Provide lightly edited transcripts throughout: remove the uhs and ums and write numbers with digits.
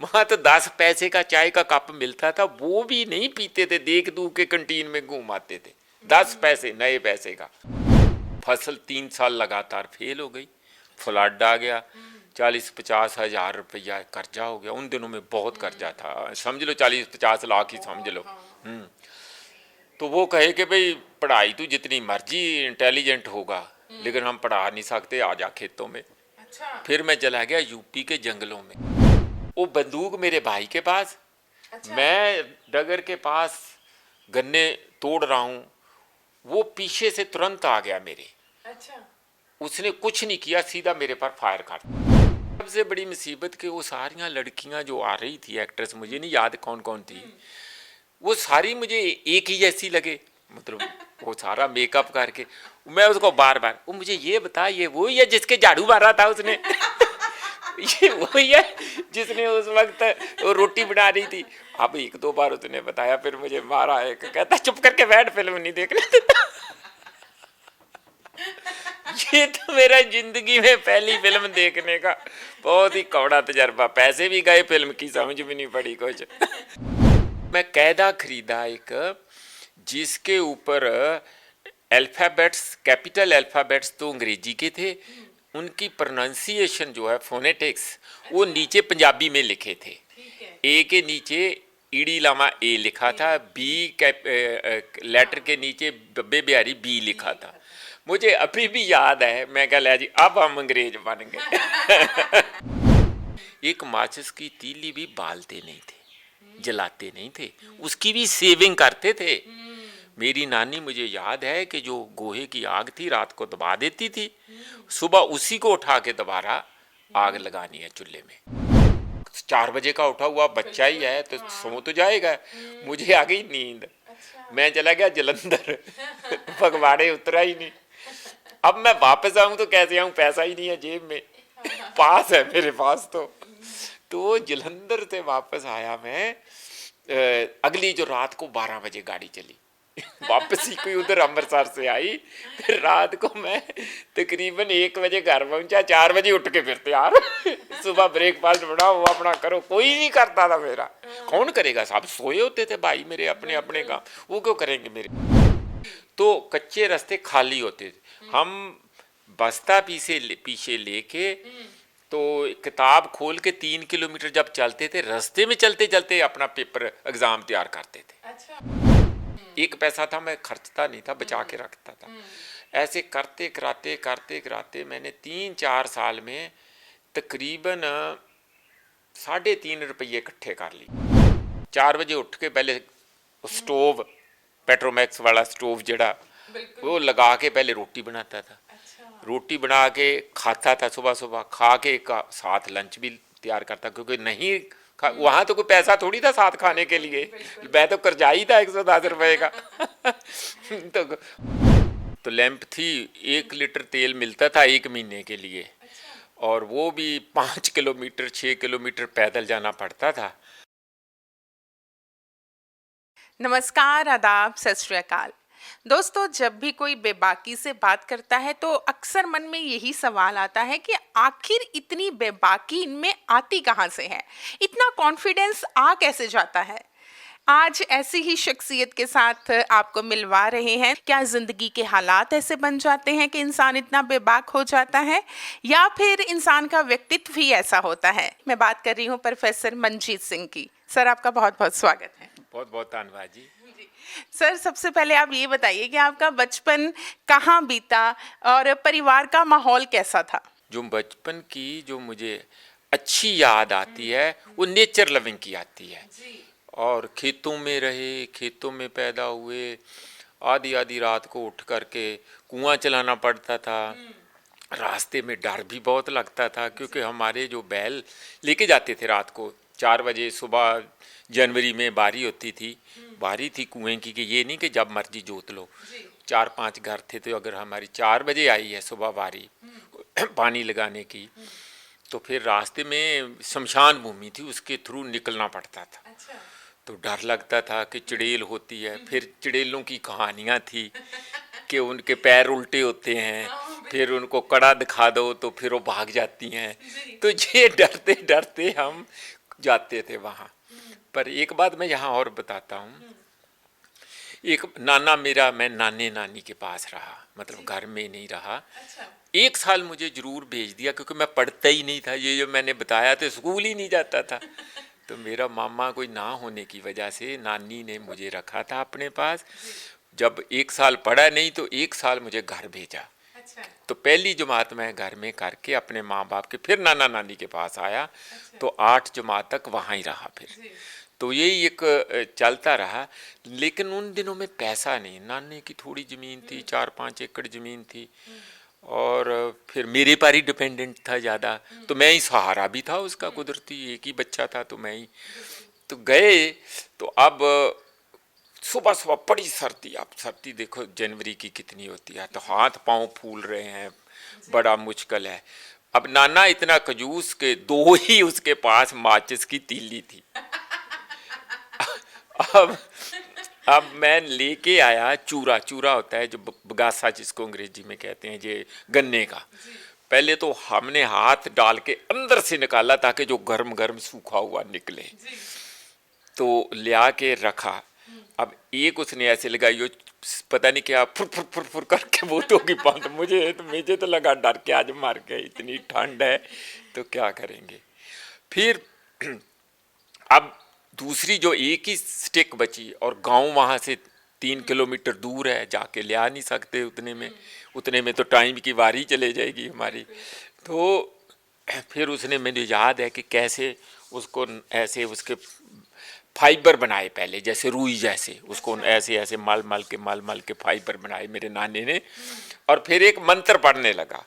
वहाँ तो 10 पैसे का चाय का कप मिलता था, वो भी नहीं पीते थे, देख दूर के कंटीन में घूम आते थे। 10 पैसे, नए पैसे का। फसल 3 साल लगातार फेल हो गई, फ्लड आ गया, 40-50 हजार रुपया कर्जा हो गया। उन दिनों में बहुत कर्जा था, समझ लो 40-50 लाख ही समझ लो। तो वो कहे कि भाई पढ़ाई तू जितनी मर्जी इंटेलिजेंट होगा, लेकिन हम पढ़ा नहीं सकते, आ जा खेतों में। अच्छा। फिर मैं चला गया यूपी के जंगलों में। वो बंदूक मेरे भाई के पास, अच्छा। मैं डगर के पास गन्ने तोड़ रहा हूँ, वो पीछे से तुरंत आ गया मेरे। अच्छा। उसने कुछ नहीं किया, सीधा मेरे पर फायर कर दिया। सबसे बड़ी मुसीबत कि वो सारियाँ लड़कियाँ जो आ रही थी, एक्ट्रेस, मुझे नहीं याद कौन कौन थी, वो सारी मुझे एक ही जैसी लगे। मतलब वो सारा मेकअप करके, मैं उसको बार बार, वो मुझे ये बता, ये वही है जिसके झाड़ू मारा था उसने? ये वही है जिसने उस वक्त वो रोटी बना रही थी? अब 1-2 बार उसने बताया, फिर मुझे मारा। एक कहता चुप करके बैठ, फिल्म नहीं देखने देता। ये तो मेरा जिंदगी में पहली फिल्म देखने का बहुत ही कौड़ा तजर्बा। पैसे भी गए, फिल्म की समझ भी नहीं पड़ी कुछ। मैं कायदा खरीदा एक, जिसके ऊपर अल्फ़ाबेट्स, कैपिटल अल्फ़ाबेट्स तो अंग्रेजी के थे, उनकी प्रोनाउंसिएशन जो है, फोनेटिक्स, वो नीचे पंजाबी में लिखे थे। ए के नीचे ईडी लामा ए लिखा था, बी लेटर के नीचे बब्बे बिहारी बी लिखा था। मुझे अभी भी याद है, मैं कह लिया जी अब हम अंग्रेज बन गए। एक माचिस की तीली भी बालते नहीं थे, जलाते नहीं थे, उसकी भी सेविंग करते थे। मेरी नानी, मुझे याद है कि जो गोहे की आग थी, रात को दबा देती थी, सुबह उसी को उठा के दोबारा आग लगानी है चूल्हे में। 4 बजे का उठा हुआ बच्चा ही है तो सो तो जाएगा। मुझे आ गई नींद, मैं चला गया जलंधर। फगवाड़े उतरा ही नहीं। अब मैं वापस आऊं तो कैसे आऊं, पैसा ही नहीं है जेब में। पास है मेरे पास तो जलंधर से वापस आया मैं। अगली जो रात को 12 बजे गाड़ी चली, वापसी कोई उधर अमृतसर से आई। फिर रात को मैं तकरीबन 1 बजे घर पहुंचा, 4 बजे उठ के फिर तैयार। सुबह ब्रेकफास्ट बनाओ, अपना करो, कोई नहीं करता था मेरा। कौन करेगा, सब सोए होते थे भाई मेरे अपने अपने काम, वो क्यों करेंगे मेरे। तो कच्चे रास्ते खाली होते थे, हम बस्ता पीछे लेके तो किताब खोल के 3 किलोमीटर जब चलते थे, रास्ते में चलते चलते अपना पेपर एग्जाम तैयार करते थे। अच्छा। 1 पैसा था, मैं खर्चता नहीं था, बचा के रखता था। ऐसे करते कराते मैंने 3-4 साल में तकरीबन 3.5 रुपये इकट्ठे कर लिए। 4 बजे उठ के पहले स्टोव, पेट्रोमैक्स वाला स्टोव जड़ा, वो लगा के पहले रोटी बनाता था। अच्छा। रोटी बना के खाता था, सुबह सुबह खा के का साथ लंच भी तैयार करता, क्योंकि नहीं वहाँ तो कोई पैसा थोड़ी था साथ खाने के लिए। मैं तो कर्जाई था 110 रुपए का। तो लैंप थी, 1 लीटर तेल मिलता था 1 महीने के लिए। और वो भी 5 किलोमीटर 6 किलोमीटर पैदल जाना पड़ता था। नमस्कार, आदाब, सत श्री अकाल। दोस्तों, जब भी कोई बेबाकी से बात करता है तो अक्सर मन में यही सवाल आता है कि आखिर इतनी बेबाकी इनमें आती कहाँ से है, इतना कॉन्फिडेंस आ कैसे जाता है। आज ऐसी ही शख्सियत के साथ आपको मिलवा रहे हैं। क्या जिंदगी के हालात ऐसे बन जाते हैं कि इंसान इतना बेबाक हो जाता है, या फिर इंसान का व्यक्तित्व ही ऐसा होता है। मैं बात कर रही हूँ प्रोफेसर मनजीत सिंह की। सर, आपका बहुत बहुत स्वागत है। बहुत बहुत धन्यवाद जी। सर, सबसे पहले आप ये बताइए कि आपका बचपन कहाँ बीता और परिवार का माहौल कैसा था। जो बचपन की जो मुझे अच्छी याद आती है, वो नेचर लविंग की आती है। और खेतों में रहे, खेतों में पैदा हुए, आधी आधी रात को उठ करके कुआं चलाना पड़ता था। रास्ते में डर भी बहुत लगता था, क्योंकि हमारे जो बैल लेके जाते थे रात को 4 बजे सुबह, जनवरी में बारी होती थी, बारी थी कुएं की, कि ये नहीं कि जब मर्जी जोत लो। 4-5 घर थे, तो अगर हमारी 4 बजे आई है सुबह बारी पानी लगाने की, तो फिर रास्ते में शमशान भूमि थी, उसके थ्रू निकलना पड़ता था। अच्छा। तो डर लगता था कि चुड़ैल होती है। फिर चुड़ैलों की कहानियाँ थी कि उनके पैर उल्टे होते हैं, फिर उनको कड़ा दिखा दो तो फिर वो भाग जाती हैं। तो ये डरते डरते हम जाते थे वहाँ। पर एक बात मैं यहाँ और बताता हूँ, एक नाना मेरा, मैं नाने नानी के पास रहा, मतलब घर में नहीं रहा। एक साल मुझे जरूर भेज दिया क्योंकि मैं पढ़ता ही नहीं था, ये जो मैंने बताया तो स्कूल ही नहीं जाता था। तो मेरा मामा कोई ना होने की वजह से नानी ने मुझे रखा था अपने पास। जब एक साल पढ़ा नहीं तो एक साल मुझे घर भेजा। तो पहली जमात मैं घर में करके अपने माँ बाप के फिर नाना नानी के पास आया। तो 8 जमात तक वहाँ ही रहा फिर। तो यही एक चलता रहा। लेकिन उन दिनों में पैसा नहीं, नानी की थोड़ी ज़मीन थी, 4-5 एकड़ ज़मीन थी, और फिर मेरे पर ही डिपेंडेंट था ज़्यादा। तो मैं ही सहारा भी था उसका, कुदरती एक ही बच्चा था तो मैं ही। तो गए तो अब सुबह सुबह बड़ी सर्दी, आप सर्दी देखो जनवरी की कितनी होती है, तो हाथ पांव फूल रहे हैं, बड़ा मुश्किल है। अब नाना इतना कंजूस के 2 ही उसके पास माचिस की तीली थी। अब अब मैं लेके आया चूरा, चूरा होता है जो बगासा जिसको अंग्रेजी में कहते हैं, ये गन्ने का। पहले तो हमने हाथ डाल के अंदर से निकाला ताकि जो गर्म गर्म सूखा हुआ निकले, तो लिया के रखा। अब एक उसने ऐसे लगाई, यो पता नहीं क्या फुर फुर फुर फुर करके वो तो की बात, मुझे तो लगा डर के आज मार के, इतनी ठंड है तो क्या करेंगे। फिर अब दूसरी जो एक ही स्टिक बची, और गांव वहाँ से 3 किलोमीटर दूर है, जाके ले आ नहीं सकते उतने में तो टाइम की बारी चले जाएगी हमारी। तो फिर उसने, मुझे याद है कि कैसे उसको ऐसे उसके फाइबर बनाए पहले, जैसे रुई जैसे, उसको ऐसे ऐसे मल मल के फाइबर बनाए मेरे नानी ने। और फिर एक मंत्र पढ़ने लगा।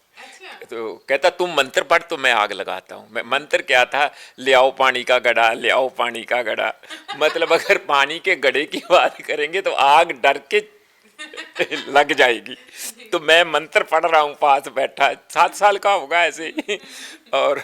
तो कहता तुम मंत्र पढ़ तो मैं आग लगाता हूँ। मैं मंत्र क्या था, ले आओ पानी का घड़ा, ले आओ पानी का घड़ा। मतलब अगर पानी के घड़े की बात करेंगे तो आग डर के लग जाएगी। तो मैं मंत्र पढ़ रहा हूँ, पास बैठा 7 साल का होगा ऐसे ही, और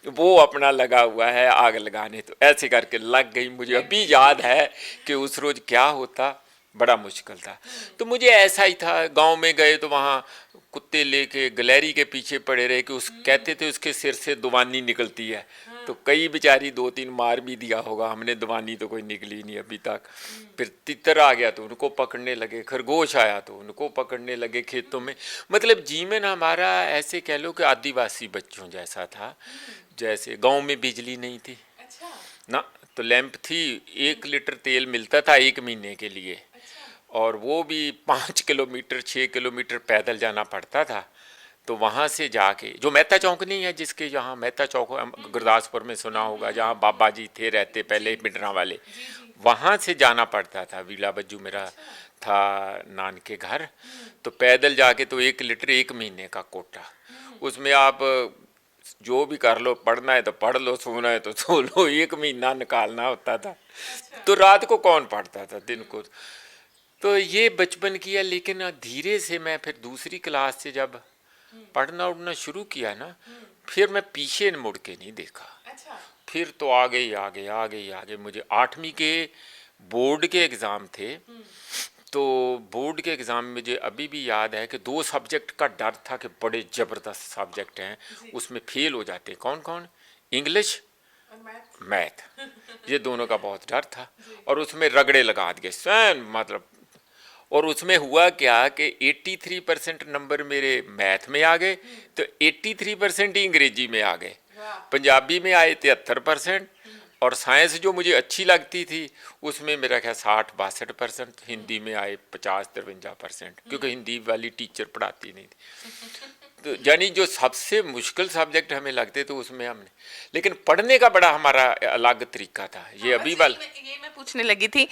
वो अपना लगा हुआ है आग लगाने। तो ऐसे करके लग गई। मुझे अभी याद है कि उस रोज क्या होता, बड़ा मुश्किल था। तो मुझे ऐसा ही था, गांव में गए तो वहाँ कुत्ते लेके गलेरी के पीछे पड़े रहे कि उस कहते थे उसके सिर से दुवानी निकलती है। तो कई बेचारी 2-3 मार भी दिया होगा हमने, दुवानी तो कोई निकली नहीं अभी तक। फिर तितर आ गया तो उनको पकड़ने लगे, खरगोश आया तो उनको पकड़ने लगे खेतों में। मतलब जीवन हमारा ऐसे कह लो कि आदिवासी बच्चों जैसा था। जैसे गांव में बिजली नहीं थी ना, तो लैंप थी, 1 लीटर तेल मिलता था 1 महीने के लिए, और वो भी 5 किलोमीटर 6 किलोमीटर पैदल जाना पड़ता था। तो वहाँ से जाके, जो मेहता चौक नहीं है जिसके यहाँ मेहता चौक गुरदासपुर में सुना होगा, जहाँ बाबा जी थे रहते पहले पिंडरा वाले, वहाँ से जाना पड़ता था। वीला बज्जू मेरा था नान के घर। तो पैदल जाके तो 1 लीटर 1 महीने का कोटा, उसमें आप जो भी कर लो, पढ़ना है तो पढ़ लो, सोना है तो सो लो, 1 महीना निकालना होता था। तो रात को कौन पढ़ता था, दिन को। तो ये बचपन किया। लेकिन धीरे से मैं फिर दूसरी क्लास से जब पढ़ना उड़ना शुरू किया ना, फिर मैं पीछे मुड़ के नहीं देखा। फिर तो आगे मुझे 8वीं के बोर्ड के एग्ज़ाम थे। तो बोर्ड के एग्ज़ाम में मुझे अभी भी याद है कि 2 सब्जेक्ट का डर था कि बड़े ज़बरदस्त सब्जेक्ट हैं, उसमें फेल हो जाते। कौन कौन? इंग्लिश, मैथ, ये दोनों का बहुत डर था। और उसमें रगड़े लगा दिए स्वयं, मतलब। और उसमें हुआ क्या कि 83% नंबर मेरे मैथ में आ गए, तो 83% ही अंग्रेजी में आ गए। पंजाबी में आए 73%, और साइंस जो मुझे अच्छी लगती थी उसमें मेरा क्या 60-62%, हिंदी में आए 50-53%, क्योंकि हिंदी वाली टीचर पढ़ाती नहीं थी। तो यानी जो सबसे मुश्किल सब्जेक्ट हमें लगते तो उसमें हमने, लेकिन पढ़ने का बड़ा हमारा अलग तरीका था। ये अभी ये मैं पूछने लगी थी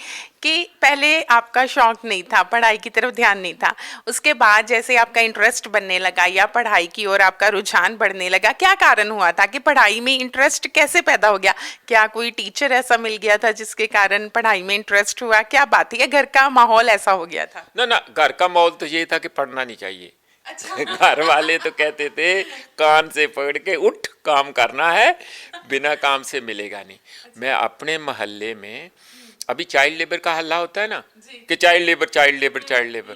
कि पहले आपका शौक नहीं था, पढ़ाई की तरफ ध्यान नहीं था, उसके बाद जैसे आपका इंटरेस्ट बनने लगा या पढ़ाई की ओर आपका रुझान बढ़ने लगा, क्या कारण हुआ था कि पढ़ाई में इंटरेस्ट कैसे पैदा हो गया? क्या कोई टीचर ऐसा मिल गया था जिसके कारण पढ़ाई में इंटरेस्ट हुआ? क्या बात है, घर का माहौल ऐसा हो गया था? ना, घर का माहौल तो ये था कि पढ़ना नहीं चाहिए। घर वाले तो कहते थे कान से पकड़ के उठ, काम करना है, बिना काम से मिलेगा नहीं। मैं अपने मोहल्ले में, अभी चाइल्ड लेबर का हल्ला होता है ना कि चाइल्ड लेबर,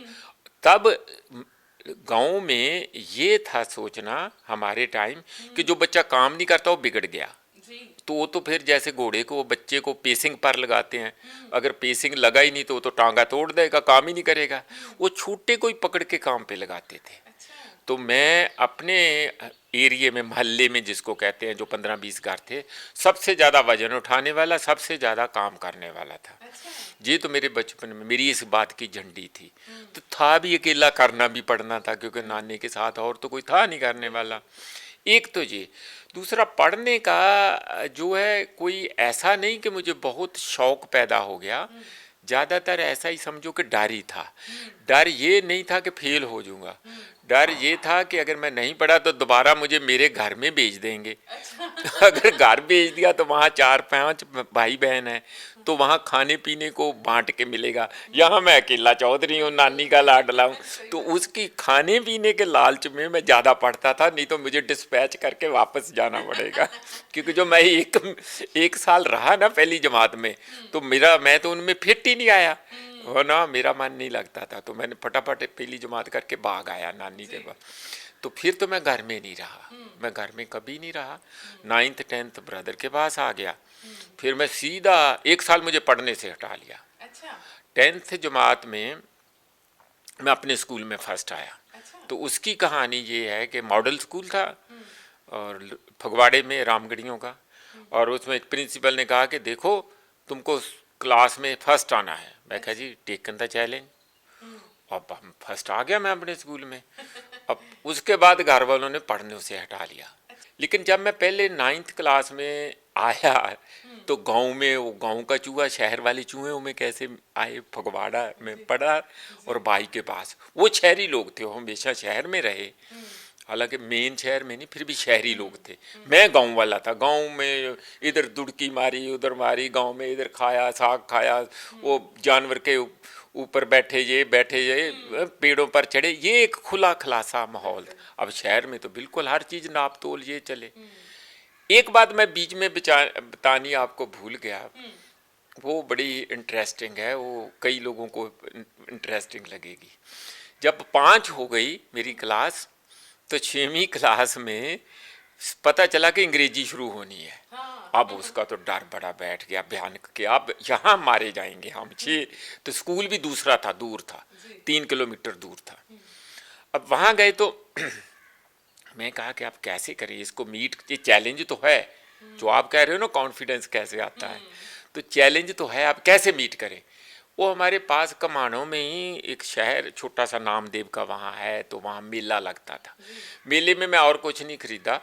तब गांव में ये था सोचना हमारे टाइम कि जो बच्चा काम नहीं करता वो बिगड़ गया। तो वो तो फिर जैसे घोड़े को, बच्चे को पेसिंग पर लगाते हैं, अगर पेसिंग लगा ही नहीं तो वो तो टांगा तोड़ देगा, काम ही नहीं करेगा। वो छोटे को ही पकड़ के काम पे लगाते थे। तो मैं अपने एरिए में, मोहल्ले में जिसको कहते हैं, जो 15-20 घर थे, सबसे ज़्यादा वजन उठाने वाला, सबसे ज़्यादा काम करने वाला था। ये तो मेरे बचपन में मेरी इस बात की झंडी थी। तो था भी, अकेला करना भी पड़ना था, क्योंकि नानी के साथ और तो कोई था नहीं करने वाला। एक तो ये, दूसरा पढ़ने का जो है, कोई ऐसा नहीं कि मुझे बहुत शौक पैदा हो गया, ज़्यादातर ऐसा ही समझो कि डर ही था। डर ये नहीं था कि फेल हो जाऊंगा, डर ये था कि अगर मैं नहीं पढ़ा तो दोबारा मुझे मेरे घर में भेज देंगे। अगर घर भेज दिया तो वहाँ 4-5 भाई बहन हैं, तो वहाँ खाने पीने को बांट के मिलेगा। यहाँ मैं अकेला चौधरी हूँ, नानी का लाडला हूँ, तो उसकी खाने पीने के लालच में मैं ज़्यादा पढ़ता था, नहीं तो मुझे डिस्पैच करके वापस जाना पड़ेगा। क्योंकि जो मैं एक साल रहा ना पहली जमात में, तो मैं तो उनमें फिट ही नहीं आया हो ना, मेरा मन नहीं लगता था। तो मैंने फटाफट पहली जमात करके भाग आया नानी के पास। तो फिर तो मैं घर में नहीं रहा, मैं घर में कभी नहीं रहा। 9th 10th ब्रदर के पास आ गया, फिर मैं सीधा 1 साल मुझे पढ़ने से हटा लिया। 10th जमात में मैं अपने स्कूल में फर्स्ट आया। तो उसकी कहानी ये है कि मॉडल स्कूल था और फगवाड़े में, रामगढ़ियों का, और उसमें प्रिंसिपल ने कहा कि देखो तुमको क्लास में फर्स्ट आना है। मैं कहा जी टेकन द चैलेंज। अब हम फर्स्ट आ गया मैं अपने स्कूल में। अब उसके बाद घर वालों ने पढ़ने से हटा लिया। लेकिन जब मैं पहले 9th क्लास में आया तो गांव में, वो गांव का चूहा शहर वाले चूहे में कैसे आए, फगवाड़ा में पढ़ा। और भाई के पास वो शहरी लोग थे, वो हमेशा शहर में रहे, हालांकि मेन शहर में नहीं, फिर भी शहरी लोग थे। मैं गांव वाला था, गांव में इधर दुड़की मारी, उधर मारी, गांव में इधर खाया, साग खाया, वो जानवर के ऊपर बैठे ये पेड़ों पर चढ़े, ये एक खुला खलासा माहौल। अब शहर में तो बिल्कुल हर चीज़ नाप तोल ये चले। एक बात मैं बीच में बतानी आपको भूल गया, वो बड़ी इंटरेस्टिंग है, वो कई लोगों को इंटरेस्टिंग लगेगी। जब 5 हो गई मेरी क्लास, तो 6वीं क्लास में पता चला कि अंग्रेजी शुरू होनी है। अब उसका तो डर बड़ा बैठ गया भयानक कि अब यहाँ मारे जाएंगे हम। 6 तो स्कूल भी दूसरा था, दूर था, 3 किलोमीटर दूर था। अब वहाँ गए तो मैं कहा कि आप कैसे करें इसको मीट, ये चैलेंज तो है जो आप कह रहे हो ना, कॉन्फिडेंस कैसे आता है, तो चैलेंज तो है, आप कैसे मीट करें। वो हमारे पास कमानों में ही एक शहर छोटा सा नामदेव का वहाँ है, तो वहाँ मेला लगता था। मेले में मैं और कुछ नहीं खरीदा,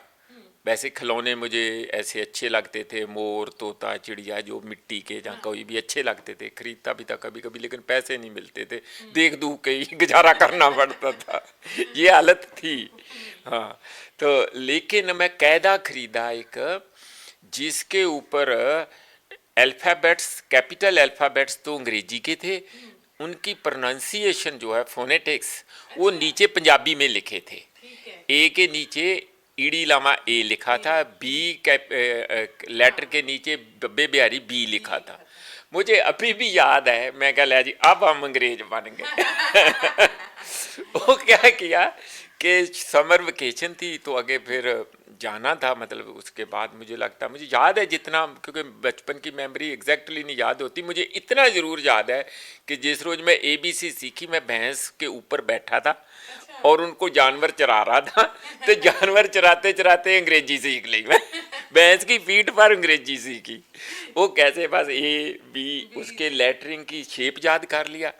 वैसे खिलौने मुझे ऐसे अच्छे लगते थे, मोर, तोता, चिड़िया, जो मिट्टी के जहाँ कोई भी अच्छे लगते थे, खरीदता भी था कभी कभी, लेकिन पैसे नहीं मिलते थे, देख दूख के ही गुजारा करना पड़ता था, ये हालत थी। हाँ, तो लेकिन मैं कायदा खरीदा एक, जिसके ऊपर अल्फ़ाबेट्स, कैपिटल अल्फ़ाबेट्स तो अंग्रेजी के थे, उनकी प्रोनाउंसिएशन जो है, फोनेटिक्स, वो नीचे पंजाबी में लिखे थे। ए के नीचे ईड़ी लामा ए लिखा था, बी लेटर के नीचे बब्बे बिहारी बी लिखा था। मुझे अभी भी याद है, मैं कह लिया जी अब हम अंग्रेज बन गए। वो क्या किया कि समर वेकेशन थी तो आगे फिर जाना था, मतलब उसके बाद मुझे लगता, मुझे याद है जितना, क्योंकि बचपन की मेमोरी एग्जैक्टली नहीं याद होती, मुझे इतना ज़रूर याद है कि जिस रोज़ मैं ABC सीखी, मैं भैंस के ऊपर बैठा था और उनको जानवर चरा रहा था, तो जानवर चराते चराते अंग्रेजी सीख ली मैं। भैंस की पीठ पर अंग्रेजी सीखी। वो कैसे, बस A B उसके लेटरिंग की शेप याद कर लिया,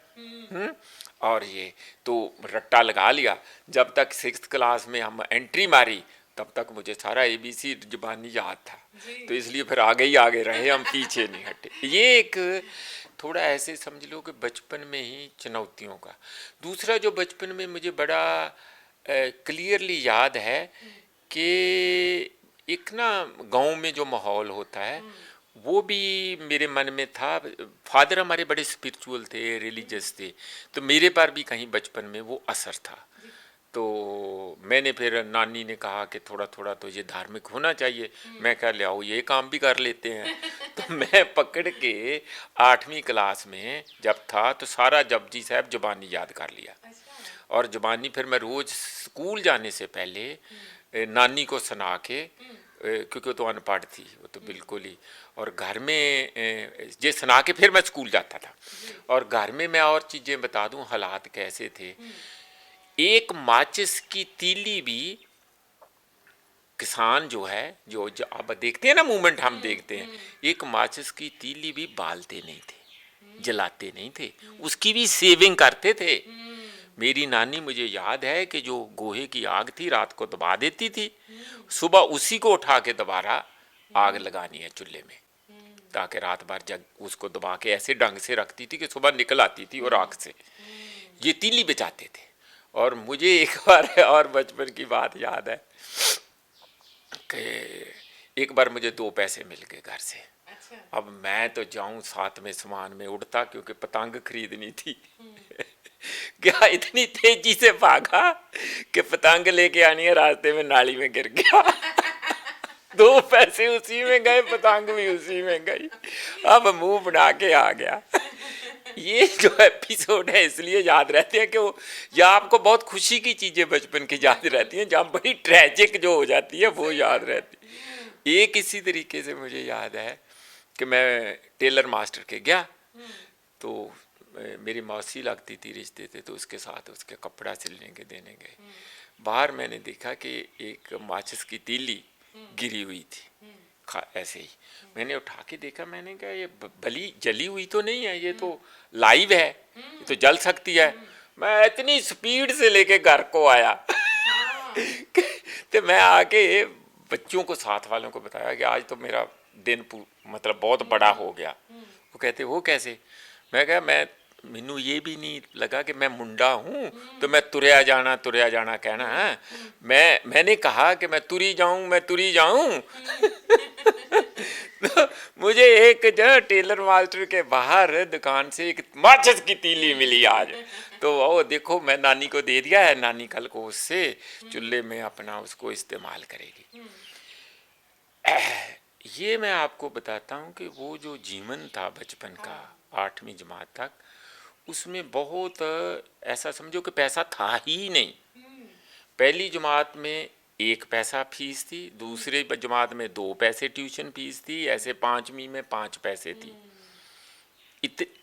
और ये तो रट्टा लगा लिया। जब तक 6th क्लास में हम एंट्री मारी, तब तक मुझे सारा ABC जुबानी याद था, तो इसलिए फिर आगे ही आगे रहे हम, पीछे नहीं हटे। ये एक थोड़ा ऐसे समझ लो कि बचपन में ही चुनौतियों का। दूसरा जो बचपन में मुझे बड़ा क्लियरली याद है कि एक ना गांव में जो माहौल होता है, वो भी मेरे मन में था। फादर हमारे बड़े स्पिरिचुअल थे, रिलीजियस थे, तो मेरे पर भी कहीं बचपन में वो असर था। तो मैंने फिर, नानी ने कहा कि थोड़ा थोड़ा तो ये धार्मिक होना चाहिए। मैं कह ले आओ ये काम भी कर लेते हैं। तो मैं पकड़ के 8वीं क्लास में जब था, तो सारा जपजी साहब जुबानी याद कर लिया। और जुबानी फिर मैं रोज़ स्कूल जाने से पहले नानी को सुना के क्योंकि वो तो अनपढ़ थी, वो तो बिल्कुल ही। और घर में ये सुना के फिर मैं स्कूल जाता था। और घर में मैं और चीज़ें बता दूं हालात कैसे थे। एक माचिस की तीली भी किसान जो है, जो अब देखते हैं ना मूवमेंट हम देखते हैं, एक माचिस की तीली भी बालते नहीं थे, जलाते नहीं थे, उसकी भी सेविंग करते थे। मेरी नानी, मुझे याद है कि जो गोहे की आग थी रात को दबा देती थी, सुबह उसी को उठा के दोबारा आग लगानी है चूल्हे में, ताकि रात भर जग उसको दबा के ऐसे ढंग से रखती थी कि सुबह निकल आती थी और आग से ये तीली बचाते थे। और मुझे एक बार और बचपन की बात याद है कि एक बार मुझे 2 पैसे मिल गए घर से। अच्छा। अब मैं तो जाऊं साथ में सामान में उड़ता, क्योंकि पतंग खरीदनी थी। क्या इतनी तेजी से भागा कि पतंग लेके आनी है, रास्ते में नाली में गिर गया। 2 पैसे उसी में गए, पतंग भी उसी में गई। अब मुंह बना के आ गया। ये जो एपिसोड है इसलिए याद रहते हैं कि वो, या आपको बहुत खुशी की चीजें बचपन की याद रहती हैं, जहाँ बड़ी ट्रेजिक जो हो जाती है वो याद रहती है। एक इसी तरीके से मुझे याद है कि मैं टेलर मास्टर के गया, तो मेरी मौसी लगती थी, रिश्ते थे, तो उसके साथ उसके कपड़ा सिलने के देने गए। बाहर मैंने देखा कि एक माचिस की तीली गिरी हुई थी, ऐसे ही मैंने उठा के देखा। मैंने कहा ये भली जली हुई तो नहीं है, ये तो लाइव है, ये तो जल सकती है। मैं इतनी स्पीड से लेके घर को आया तो मैं आके बच्चों को, साथ वालों को बताया कि आज तो मेरा दिन मतलब बहुत बड़ा हो गया। वो कहते वो कैसे? मैं कहा मैनू ये भी नहीं लगा कि मैं मुंडा हूँ तो मैं तुरया जाना कहना है। मैंने कहा कि मैं तुरी जाऊं तो मुझे एक जो टेलर मास्टर के बाहर दुकान से एक माचिस की तीली मिली आज। तो वो देखो, मैं नानी को दे दिया है, नानी कल को उससे चूल्हे में अपना उसको इस्तेमाल करेगी। ये मैं आपको बताता हूँ कि वो जो जीवन था बचपन का 8वीं जमात तक, उसमें बहुत ऐसा समझो कि पैसा था ही नहीं। पहली जमात में 1 पैसा फीस थी, दूसरे जमात में 2 पैसे ट्यूशन फीस थी, ऐसे 5वीं में 5 पैसे थी।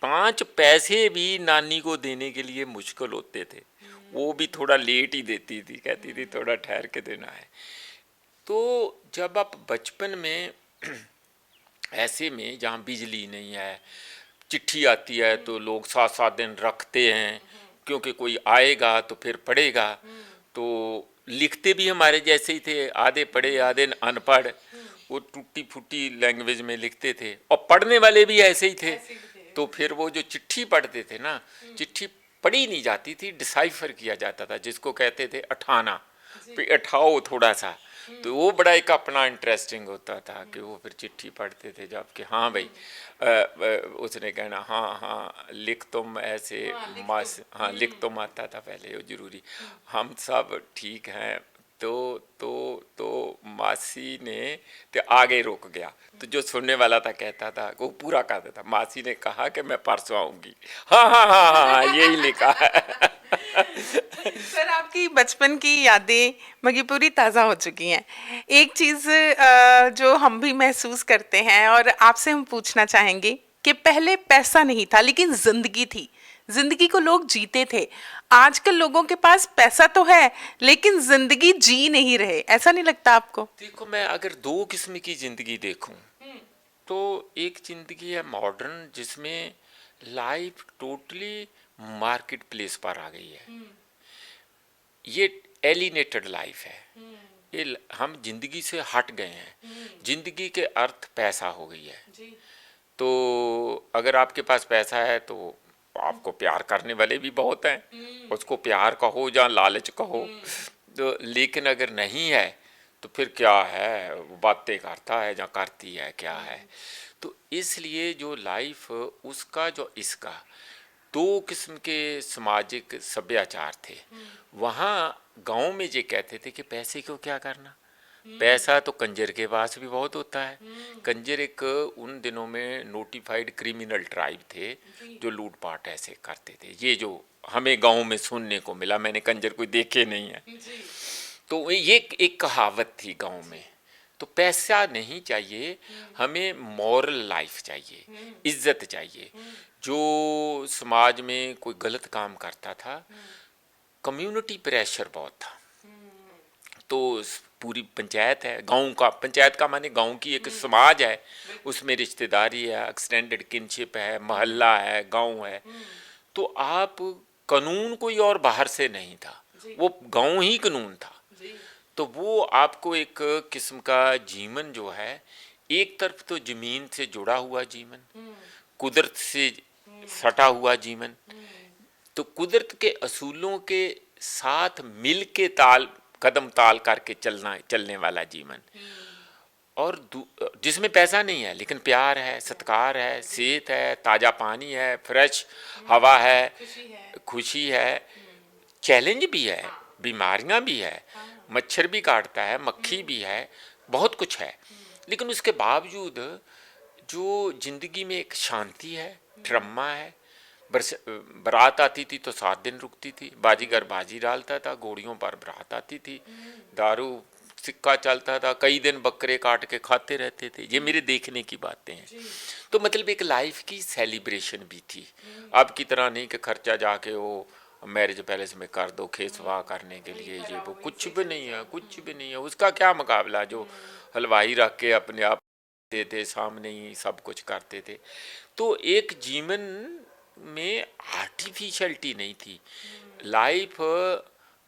5 पैसे भी नानी को देने के लिए मुश्किल होते थे, वो भी थोड़ा लेट ही देती थी, कहती थी थोड़ा ठहर के देना है। तो जब आप बचपन में ऐसे में जहाँ बिजली नहीं है, चिट्ठी आती है तो लोग 7-7 दिन रखते हैं, क्योंकि कोई आएगा तो फिर पढ़ेगा। तो लिखते भी हमारे जैसे ही थे, आधे पढ़े आधे अनपढ़, वो टूटी फूटी लैंग्वेज में लिखते थे, और पढ़ने वाले भी ऐसे ही थे। तो फिर वो जो चिट्ठी पढ़ते थे ना, चिट्ठी पढ़ी नहीं जाती थी, डिसाइफर किया जाता था, जिसको कहते थे अठाना, अठाओ थोड़ा सा। तो वो बड़ा एक अपना इंटरेस्टिंग होता था कि वो फिर चिट्ठी पढ़ते थे, जब कि हाँ भाई उसने कहना हाँ लिख तुम ऐसे, मास हाँ लिख तुम आता था पहले, वो जरूरी, हम सब ठीक हैं। तो मासी ने तो आगे रुक गया, तो जो सुनने वाला था कहता था, वो पूरा कहता था, मासी ने कहा कि मैं परसों आऊंगी। हाँ यही लिखा है। सर, आपकी बचपन की यादें मगी पूरी ताज़ा हो चुकी हैं। एक चीज़ जो हम भी महसूस करते हैं और आपसे हम पूछना चाहेंगे कि पहले पैसा नहीं था लेकिन जिंदगी थी, जिंदगी को लोग जीते थे। आजकल लोगों के पास पैसा तो है लेकिन जिंदगी जी नहीं रहे, ऐसा नहीं लगता आपको? देखो, मैं अगर 2 किस्म की जिंदगी देखूं तो एक जिंदगी है मॉडर्न, जिसमें लाइफ टोटली मार्केट प्लेस पर आ गई है। ये एलिनेटेड लाइफ है, ये हम जिंदगी से हट गए हैं, जिंदगी के अर्थ पैसा हो गई है। तो अगर आपके पास पैसा है तो आपको प्यार करने वाले भी बहुत हैं, उसको प्यार कहो या लालच कहो। तो लेकिन अगर नहीं है तो फिर क्या है, वो बातें करता है या करती है, क्या है। तो इसलिए जो लाइफ उसका जो इसका 2 किस्म के सामाजिक सभ्याचार थे। वहाँ गांव में ये कहते थे कि पैसे को क्या करना, पैसा तो कंजर के पास भी बहुत होता है। कंजर एक उन दिनों में नोटिफाइड क्रिमिनल ट्राइब थे जो लूटपाट ऐसे करते थे। ये जो हमें गांव में सुनने को मिला, मैंने कंजर कोई देखे नहीं है। तो ये एक कहावत थी गांव में। तो पैसा नहीं चाहिए, हमें मॉरल लाइफ चाहिए, इज्जत चाहिए। जो समाज में कोई गलत काम करता था, कम्युनिटी प्रेशर बहुत था, तो पूरी पंचायत है, गांव का, पंचायत का माने गांव की एक समाज है, उसमें रिश्तेदारी है, एक्सटेंडेड किनशिप है, मोहल्ला है, गांव है, तो आप कानून कोई और बाहर से नहीं था, वो गांव ही कानून था। तो वो आपको एक किस्म का जीवन जो है, एक तरफ तो जमीन से जुड़ा हुआ जीवन, कुदरत से सटा हुआ जीवन, तो कुदरत के असूलों के साथ मिल के कदम ताल करके चलने वाला जीवन, और जिसमें पैसा नहीं है लेकिन प्यार है, सत्कार है, सेहत है, ताज़ा पानी है, फ्रेश हवा है, खुशी है, चैलेंज भी है, बीमारियां भी है, मच्छर भी काटता है, मक्खी भी है, बहुत कुछ है, लेकिन उसके बावजूद जो जिंदगी में एक शांति है, ट्रम्मा है। बारात आती थी तो 7 दिन रुकती थी, बाजीगर बाजी डालता था, घोड़ियों पर बारात आती थी, दारू सिक्का चलता था, कई दिन बकरे काट के खाते रहते थे। ये मेरे देखने की बातें हैं। तो मतलब एक लाइफ की सेलिब्रेशन भी थी। अब की तरह नहीं कि खर्चा जाके वो मैरिज पैलेस में कर दो खेसवा करने के लिए, ये वो कुछ भी नहीं है, कुछ भी नहीं है। उसका क्या मुकाबला जो हलवाई रख के अपने आप थे, सामने ही सब कुछ करते थे। तो एक जीवन में आर्टिफिशियलिटी नहीं थी, लाइफ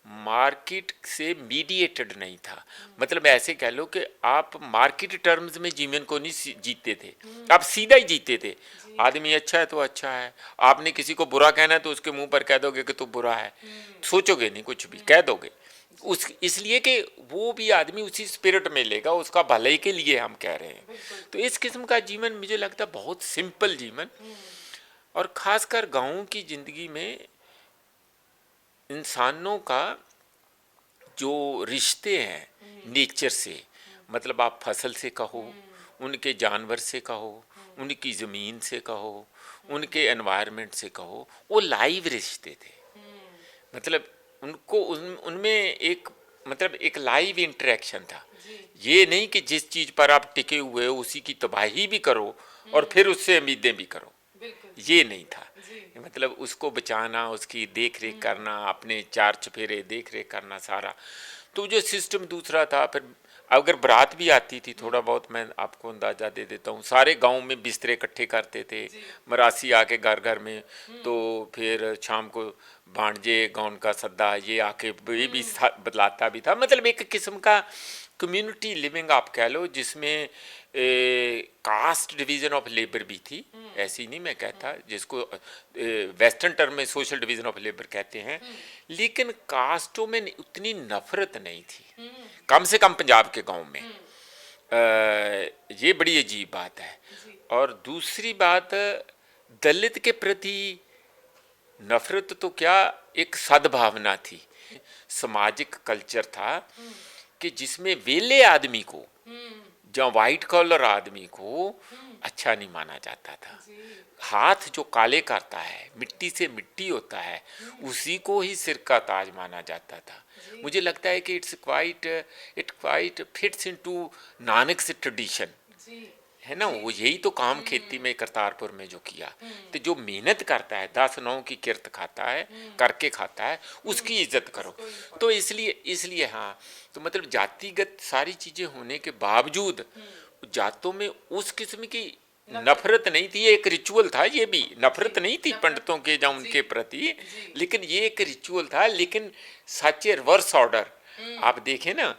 मार्केट से मीडिएटेड नहीं था। मतलब ऐसे कह लो कि आप मार्केट टर्म्स में जीवन को नहीं जीते थे, आप सीधा ही जीते थे। आदमी अच्छा है तो अच्छा है, आपने किसी को बुरा कहना है तो उसके मुंह पर कह दोगे कि तू बुरा है, सोचोगे नहीं, कुछ भी कह दोगे, उस इसलिए कि वो भी आदमी उसी स्पिरिट में लेगा, उसका भलाई के लिए हम कह रहे हैं। तो इस किस्म का जीवन मुझे लगता है बहुत सिंपल जीवन, और ख़ासकर गाँव की ज़िंदगी में इंसानों का जो रिश्ते हैं नेचर से, मतलब आप फसल से कहो, उनके जानवर से कहो, उनकी ज़मीन से कहो, उनके एनवायरनमेंट से कहो, वो लाइव रिश्ते थे। मतलब उनको उनमें एक मतलब एक लाइव इंटरेक्शन था। ये नहीं कि जिस चीज़ पर आप टिके हुए हो उसी की तबाही भी करो और फिर उससे उम्मीदें भी करो, ये नहीं था। मतलब उसको बचाना, उसकी देख रेख करना, अपने चार चफेरे देख रेख करना सारा, तो जो सिस्टम दूसरा था। फिर अगर बारात भी आती थी, थोड़ा बहुत मैं आपको अंदाज़ा दे देता हूँ, सारे गांव में बिस्तरे इकट्ठे करते थे, मरासी आके घर घर में, तो फिर शाम को भांजे गाउन का सद्दा ये आके ये भी बतलाता भी था। मतलब एक किस्म का कम्युनिटी लिविंग आप कह लो, जिसमें कास्ट डिवीज़न ऑफ लेबर भी थी। ऐसी नहीं मैं कहता, जिसको वेस्टर्न टर्म में सोशल डिवीज़न ऑफ लेबर कहते हैं, लेकिन कास्टों में उतनी नफरत नहीं थी, कम से कम पंजाब के गांव में। ये बड़ी अजीब बात है। और दूसरी बात, दलित के प्रति नफरत तो क्या, एक सद्भावना थी, सामाजिक कल्चर था कि जिसमें वेले आदमी को या वाइट कॉलर आदमी को अच्छा नहीं माना जाता था। हाथ जो काले करता है, मिट्टी से मिट्टी होता है, उसी को ही सिर का ताज माना जाता था। मुझे लगता है कि it quite fits into Nanak's tradition, है ना। वो यही तो काम खेती में करतारपुर में जो किया, तो जो मेहनत करता है, 10-9 की किरत खाता है, करके खाता है, उसकी इज्जत करो। तो इसलिए हाँ, तो मतलब जातिगत सारी चीज़ें होने के बावजूद जातों में उस किस्म की नफरत नहीं थी। एक रिचुअल था, ये भी नफरत नहीं थी पंडितों के या उनके प्रति, लेकिन ये एक रिचुअल था। लेकिन सच रिवर्स ऑर्डर आप देखें ना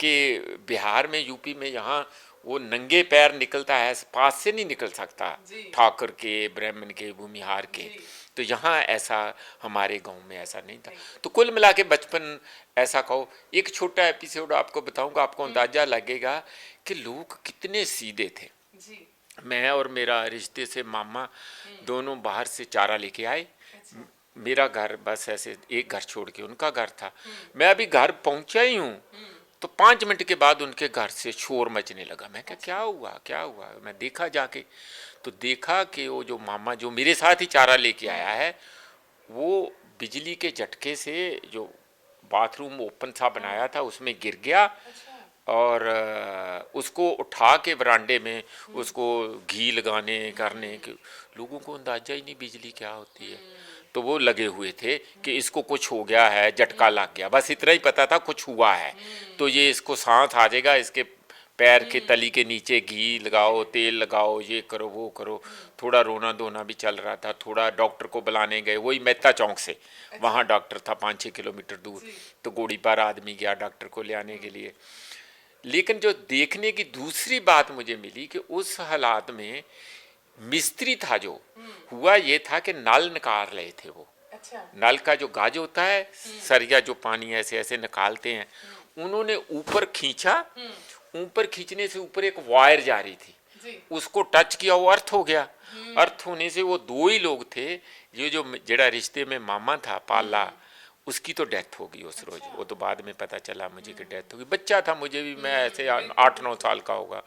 कि बिहार में, यूपी में, यहाँ वो नंगे पैर निकलता है, पास से नहीं निकल सकता, ठाकुर के, ब्राह्मण के, भूमिहार के। तो यहाँ ऐसा, हमारे गांव में ऐसा नहीं था। तो कुल मिला के बचपन, ऐसा कहो, एक छोटा एपिसोड आपको बताऊंगा, आपको अंदाजा लगेगा कि लोग कितने सीधे थे। मैं और मेरा रिश्ते से मामा दोनों बाहर से चारा लेके आए। मेरा घर बस ऐसे एक घर छोड़ के उनका घर था। मैं अभी घर पहुंचा ही हूँ तो 5 मिनट के बाद उनके घर से शोर मचने लगा। मैं क्या हुआ। मैं देखा जाके, तो देखा कि वो जो मामा जो मेरे साथ ही चारा लेके आया है, वो बिजली के झटके से जो बाथरूम ओपन सा बनाया था उसमें गिर गया और उसको उठा के बरामदे में उसको घी लगाने करने के, लोगों को अंदाजा ही नहीं बिजली क्या होती है। तो वो लगे हुए थे कि इसको कुछ हो गया है, झटका लग गया, बस इतना ही पता था कुछ हुआ है, तो ये इसको सांस आ जाएगा, इसके पैर के तली के नीचे घी लगाओ, तेल लगाओ, ये करो वो करो। थोड़ा रोना धोना भी चल रहा था, थोड़ा डॉक्टर को बुलाने गए, वही मेहता चौक से, वहाँ डॉक्टर था 5-6 किलोमीटर दूर, तो गोड़ी पार आदमी गया डॉक्टर को ले आने के लिए। लेकिन जो देखने की दूसरी बात मुझे मिली कि उस हालात में मिस्त्री था, जो हुआ ये था कि नल निकाल रहे थे वो। अच्छा। नल का जो गाज होता है, सरिया जो पानी ऐसे ऐसे निकालते हैं, उन्होंने ऊपर खींचा, ऊपर खींचने से ऊपर एक वायर जा रही थी, उसको टच किया, वो अर्थ हो गया। अर्थ होने से वो 2 ही लोग थे, ये जो जेड़ा रिश्ते में मामा था पाला, उसकी तो डेथ हो गई उस रोज। वो तो बाद में पता चला मुझे कि डेथ हो गई, बच्चा था मुझे भी, मैं ऐसे 8-9 साल का होगा।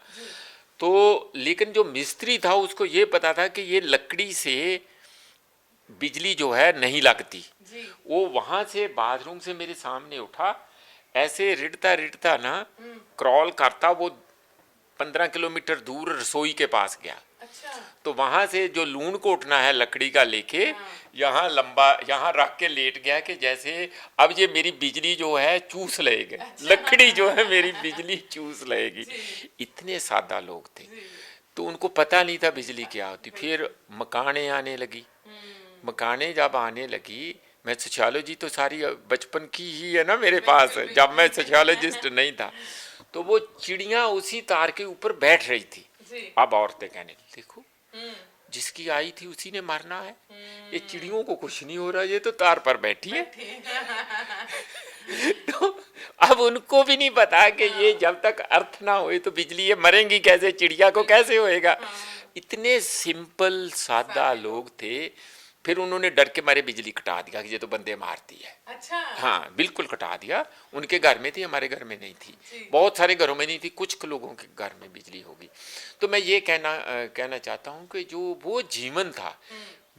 तो लेकिन जो मिस्त्री था उसको ये पता था कि ये लकड़ी से बिजली जो है नहीं लगती। वो वहां से बाथरूम से मेरे सामने उठा, ऐसे रिड़ता रिड़ता ना क्रॉल करता वो 15 किलोमीटर दूर रसोई के पास गया। अच्छा। तो वहां से जो लूण को उठना है लकड़ी का लेके, यहाँ लंबा यहाँ रख के लेट गया कि जैसे अब ये मेरी बिजली जो है चूस लेगी। अच्छा। लकड़ी जो है मेरी बिजली चूस लेगी। इतने सादा लोग थे, तो उनको पता नहीं था बिजली क्या होती। फिर मकाने आने लगी, मकाने जब आने लगी, मैं सोशियोलॉजी तो सारी बचपन की ही है ना मेरे पास, जब मैं सोशियोलॉजिस्ट नहीं था। तो वो चिड़ियाँ उसी तार के ऊपर बैठ रही थी। अब औरतें कहने देखो, जिसकी आई थी उसी ने मरना है, ये चिड़ियों को कुछ नहीं हो रहा, ये तो तार पर बैठी है। तो अब उनको भी नहीं पता कि ये जब तक अर्थ ना होए तो बिजली, ये मरेंगी कैसे, चिड़िया को कैसे होएगा। इतने सिंपल सादा लोग थे। फिर उन्होंने डर के मारे बिजली कटा दिया कि ये तो बंदे मारती है। अच्छा। हाँ, बिल्कुल कटा दिया। उनके घर में थी, हमारे घर में नहीं थी, बहुत सारे घरों में नहीं थी, कुछ लोगों के घर में बिजली होगी। तो मैं ये कहना चाहता हूँ कि जो वो जीवन था,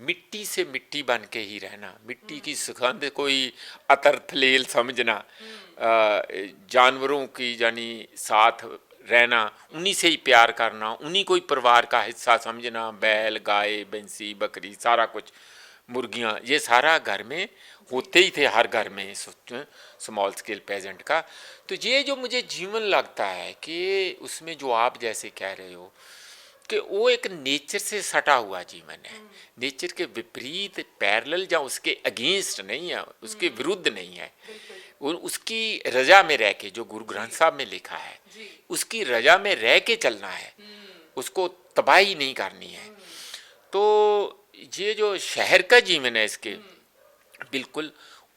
मिट्टी से मिट्टी बन के ही रहना, मिट्टी की सुगंध कोई अतर थलेल समझना, जानवरों की यानी साथ रहना, उन्हीं से ही प्यार करना, उन्हीं को ही परिवार का हिस्सा समझना, बैल गाय भैंसी बकरी सारा कुछ, मुर्गियाँ, ये सारा घर में होते ही थे, हर घर में स्मॉल स्केल पेजेंट का। तो ये जो मुझे जीवन लगता है कि उसमें जो आप जैसे कह रहे हो कि वो एक नेचर से सटा हुआ जीवन है, नेचर के विपरीत पैरेलल, या उसके अगेंस्ट नहीं है, उसके विरुद्ध नहीं है, उसकी रजा में रह के, जो गुरु ग्रंथ साहब में लिखा है, उसकी रजा में रह के चलना है, उसको तबाही नहीं करनी है। तो ये जो शहर का जीवन है, इसके बिल्कुल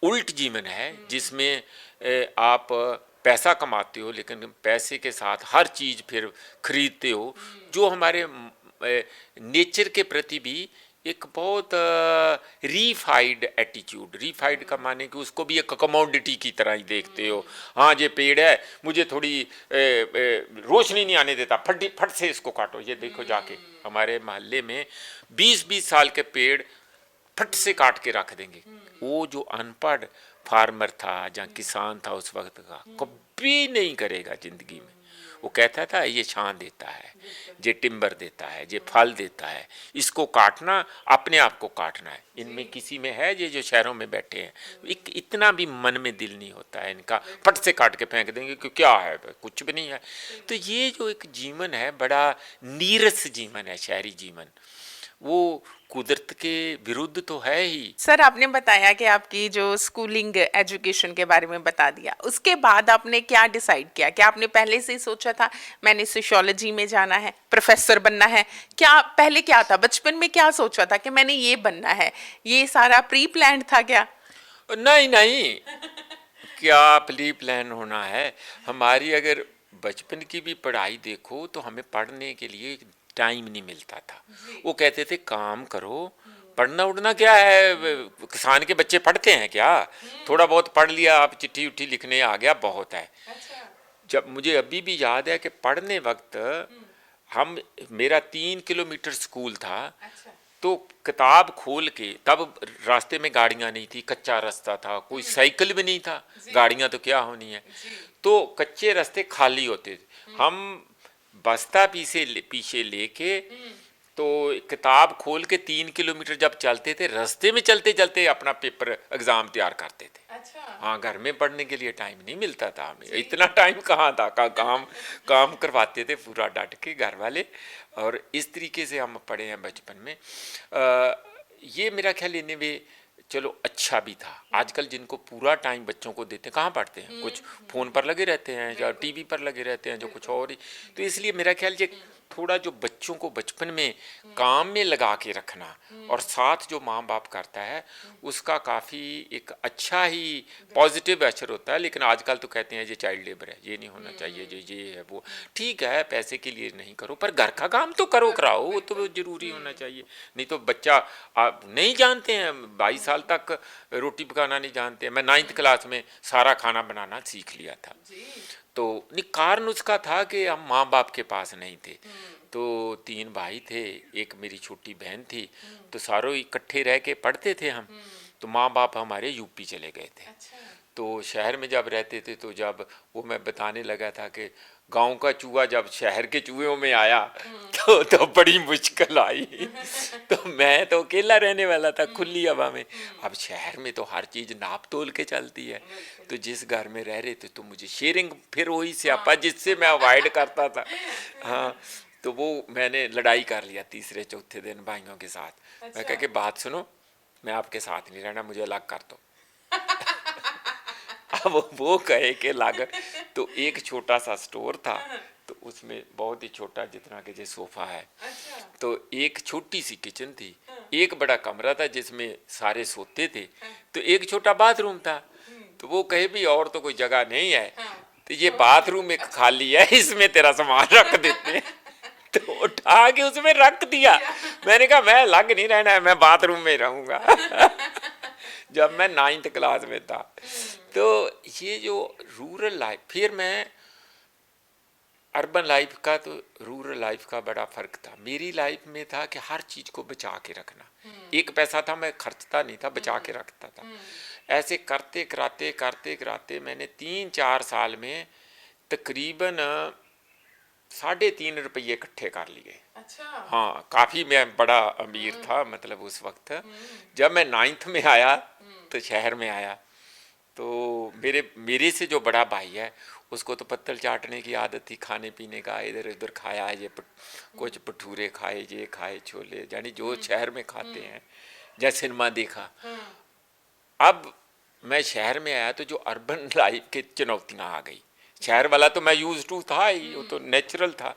उल्ट जीवन है, जिसमें आप पैसा कमाते हो लेकिन पैसे के साथ हर चीज़ फिर खरीदते हो, जो हमारे नेचर के प्रति भी एक बहुत रीफाइड एटीट्यूड, रीफाइड का माने कि उसको भी एक कमोडिटी की तरह ही देखते हो। हाँ, ये पेड़ है, मुझे थोड़ी रोशनी नहीं आने देता, फट से इसको काटो। ये देखो जाके हमारे मोहल्ले में 20-20 साल के पेड़ फट से काट के रख देंगे। वो जो अनपढ़ फार्मर था या किसान था उस वक्त का, कभी नहीं करेगा जिंदगी में। वो कहता था ये छां देता है, ये टिम्बर देता है, ये फल देता है, इसको काटना अपने आप को काटना है। इनमें किसी में है, ये जो शहरों में बैठे हैं, इतना भी मन में दिल नहीं होता है इनका, फट से काट के फेंक देंगे कि क्या है, कुछ भी नहीं है। तो ये जो एक जीवन है, बड़ा नीरस जीवन है शहरी जीवन, वो कुदरत के विरुद्ध तो है ही। सर, आपने बताया कि आपकी जो स्कूलिंग एजुकेशन के बारे में बता दिया, उसके बाद आपने क्या डिसाइड किया? क्या आपने पहले से ही सोचा था मैंने सोशियोलॉजी में जाना है, प्रोफेसर बनना है? क्या पहले क्या था, बचपन में क्या सोचा था कि मैंने ये बनना है? ये सारा प्री प्लान था क्या? नहीं क्या प्री प्लान होना है। हमारी अगर बचपन की भी पढ़ाई देखो तो हमें पढ़ने के लिए टाइम नहीं मिलता था। वो कहते थे काम करो, पढ़ना उड़ना क्या है, किसान के बच्चे पढ़ते हैं क्या, थोड़ा बहुत पढ़ लिया, आप चिट्ठी उट्ठी लिखने आ गया, बहुत है। जब मुझे अभी भी याद है कि पढ़ने वक्त मेरा 3 किलोमीटर स्कूल था, तो किताब खोल के, तब रास्ते में गाड़ियां नहीं थी, कच्चा रास्ता था, कोई साइकिल भी नहीं था, गाड़ियां तो क्या होनी है, तो कच्चे रास्ते खाली होते थे। हम बस्ता पीछे पीछे लेके तो किताब खोल के 3 किलोमीटर जब चलते थे, रास्ते में चलते चलते अपना पेपर एग्जाम तैयार करते थे। अच्छा। हाँ, घर में पढ़ने के लिए टाइम नहीं मिलता था हमें, इतना टाइम कहाँ था, काम करवाते थे पूरा डट के घर वाले। और इस तरीके से हम पढ़े हैं बचपन में। ये मेरा ख्याल इन्हें वे चलो अच्छा भी था। आजकल जिनको पूरा टाइम बच्चों को देते हैं, कहाँ पढ़ते हैं, कुछ फ़ोन पर लगे रहते हैं या टीवी पर लगे रहते हैं, जो कुछ और ही। तो इसलिए मेरा ख्याल ये थोड़ा जो बच्चों को बचपन में काम में लगा के रखना और साथ जो माँ बाप करता है उसका काफ़ी एक अच्छा ही पॉजिटिव असर होता है। लेकिन आजकल तो कहते हैं ये चाइल्ड लेबर है, ये नहीं होना चाहिए, ये है वो। ठीक है, पैसे के लिए नहीं करो, पर घर का काम तो करो, कराओ, वो तो जरूरी होना चाहिए। नहीं तो बच्चा आप नहीं जानते हैं, 22 साल तक रोटी पकाना नहीं जानते हैं। मैं 9th क्लास में सारा खाना बनाना सीख लिया था। तो कारण उसका था कि हम माँ बाप के पास नहीं थे। तो 3 भाई थे, एक मेरी छोटी बहन थी, तो सारों इकट्ठे रह के पढ़ते थे हम। तो माँ बाप हमारे यूपी चले गए थे। तो शहर में जब रहते थे, तो जब वो मैं बताने लगा था कि गांव का चूहा जब शहर के चूहों में आया तो बड़ी मुश्किल आई। तो मैं तो अकेला रहने वाला था खुली हवा में। अब शहर में तो हर चीज़ नाप तोल के चलती है। तो जिस घर में रह रहे थे तो मुझे शेयरिंग, फिर वही स्यापा जिससे मैं अवॉइड करता था। हाँ, तो वो मैंने लड़ाई कर लिया तीसरे चौथे दिन भाइयों के साथ। मैं कह के बात सुनो, मैं आपके साथ नहीं रहना, मुझे अलग कर दो। अब वो कहे के लाग, तो एक छोटा सा स्टोर था, तो उसमें बहुत ही छोटा, जितना कि ये सोफा है। तो एक छोटी सी किचन थी, एक बड़ा कमरा था जिसमें सारे सोते थे, तो एक छोटा बाथरूम था। तो वो कहे भी और तो कोई जगह नहीं है, तो ये बाथरूम एक खाली है, इसमें तेरा सामान रख देते हैं। तो उठा के उसमें रख दिया। मैंने कहा मैं अलग नहीं रहना है, मैं बाथरूम में रहूंगा। जब मैं 9th क्लास में था। तो ये जो रूरल लाइफ, फिर मैं अर्बन लाइफ का, तो रूरल लाइफ का बड़ा फर्क था। मेरी लाइफ में था कि हर चीज को बचा के रखना। एक पैसा था, मैं खर्चता नहीं था, बचा के रखता था। ऐसे करते कराते मैंने 3-4 साल में तकरीबन 3.5 रुपये इकट्ठे कर लिए। अच्छा। हाँ, काफ़ी मैं बड़ा अमीर था मतलब उस वक्त। जब मैं 9th में आया तो शहर में आया, तो मेरे से जो बड़ा भाई है उसको तो पत्तल चाटने की आदत थी, खाने पीने का, इधर उधर खाया, ये कुछ भटूरे खाए, ये खाए, छोले, यानी जो शहर में खाते हैं, या सिनेमा देखा। अब मैं शहर में आया तो जो अर्बन लाइफ की चुनौतियाँ आ गई। शहर वाला तो मैं यूज टू था ही, वो तो नेचुरल था।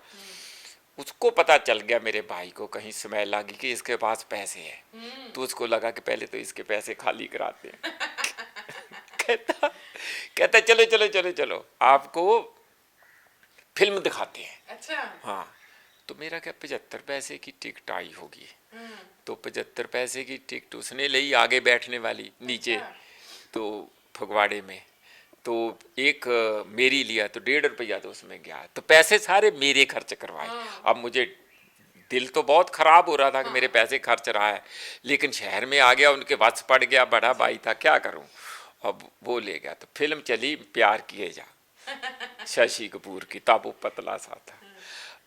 उसको पता चल गया मेरे भाई को, कहीं स्मेल लगी कि इसके पास पैसे हैं, तो उसको लगा कि पहले तो इसके पैसे खाली कराते हैं। कहता चलो चलो चलो चलो आपको फिल्म दिखाते हैं। अच्छा। हाँ, तो मेरा क्या 75 पैसे की टिकट आई होगी। तो 75 पैसे की टिकट उसने ली, आगे बैठने वाली नीचे, तो फगवाड़े में। तो एक मेरी लिया, तो 1.5 रुपया तो उसमें गया। तो पैसे सारे मेरे खर्च करवाए। अब मुझे दिल तो बहुत खराब हो रहा था कि मेरे पैसे खर्च रहा है, लेकिन शहर में आ गया, उनके वश पड़ गया, बड़ा भाई था, क्या करूं। अब वो ले गया। तो फिल्म चली प्यार किए जा, शशि कपूर की, तब वो पतला सा था।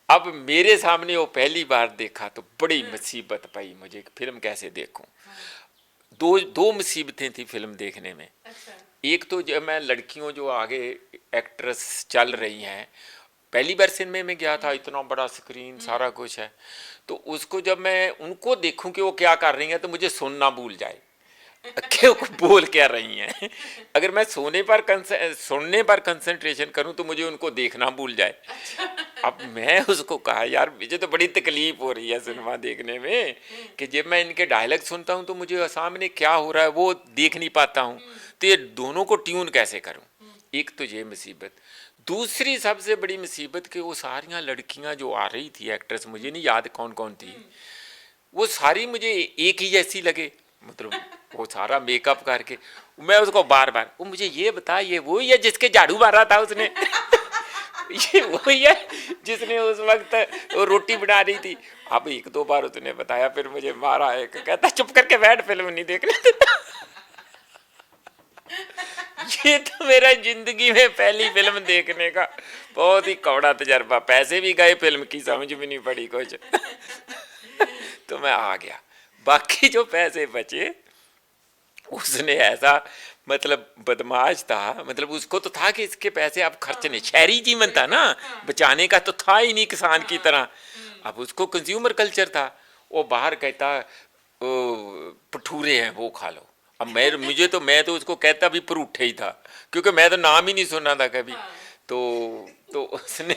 अब मेरे सामने वो पहली बार देखा तो बड़ी मुसीबत पाई मुझे, फिल्म कैसे देखूं। दो मुसीबतें थी फिल्म देखने में। एक तो जब मैं लड़कियों जो आगे एक्ट्रेस चल रही हैं, पहली बार सिनेमा में गया था, इतना बड़ा स्क्रीन, सारा कुछ है, तो उसको जब मैं उनको देखूं कि वो क्या कर रही हैं, तो मुझे सुनना भूल जाए कि वो बोल क्या रही हैं। अगर मैं सुनने पर कंसंट्रेशन करूं तो मुझे उनको देखना भूल जाए। अब मैं उसको कहा यार मुझे तो बड़ी तकलीफ हो रही है सिनेमा देखने में, कि जब मैं इनके डायलॉग सुनता हूं तो मुझे सामने क्या हो रहा है वो देख नहीं पाता हूं, तो ये दोनों को ट्यून कैसे करूं। एक तो ये मुसीबत। दूसरी सबसे बड़ी मुसीबत कि वो सारियां लड़कियां जो आ रही थी एक्ट्रेस, मुझे नहीं याद कौन कौन थी, वो सारी मुझे एक ही जैसी लगे। मतलब वो सारा मेकअप करके, मैं उसको बार बार, वो मुझे ये बता ये वो ही है जिसके झाड़ू मारा था उसने। ये वही है जिसने उस वक्त वो रोटी बना रही थी। अब एक दो बार उसने बताया, फिर मुझे मारा है, कहता चुप करके बैठ, फिल्म नहीं देखने देता। ये तो मेरा जिंदगी में पहली फिल्म देखने का बहुत ही कौड़ा तजर्बा। पैसे भी गए, फिल्म की समझ भी नहीं पड़ी कुछ। तो मैं आ गया। बाकी जो पैसे बचे, उसने ऐसा मतलब बदमाश था, मतलब उसको तो था कि इसके पैसे अब खर्च नहीं, शहरी जीवन था ना, बचाने का तो था ही नहीं किसान की तरह। अब उसको कंज्यूमर कल्चर था। वो बाहर कहता ओ भटूरे हैं वो खा लो। अब मैं तो उसको कहता भी परूठे ही था, क्योंकि मैं तो नाम ही नहीं सुना था कभी। तो उसने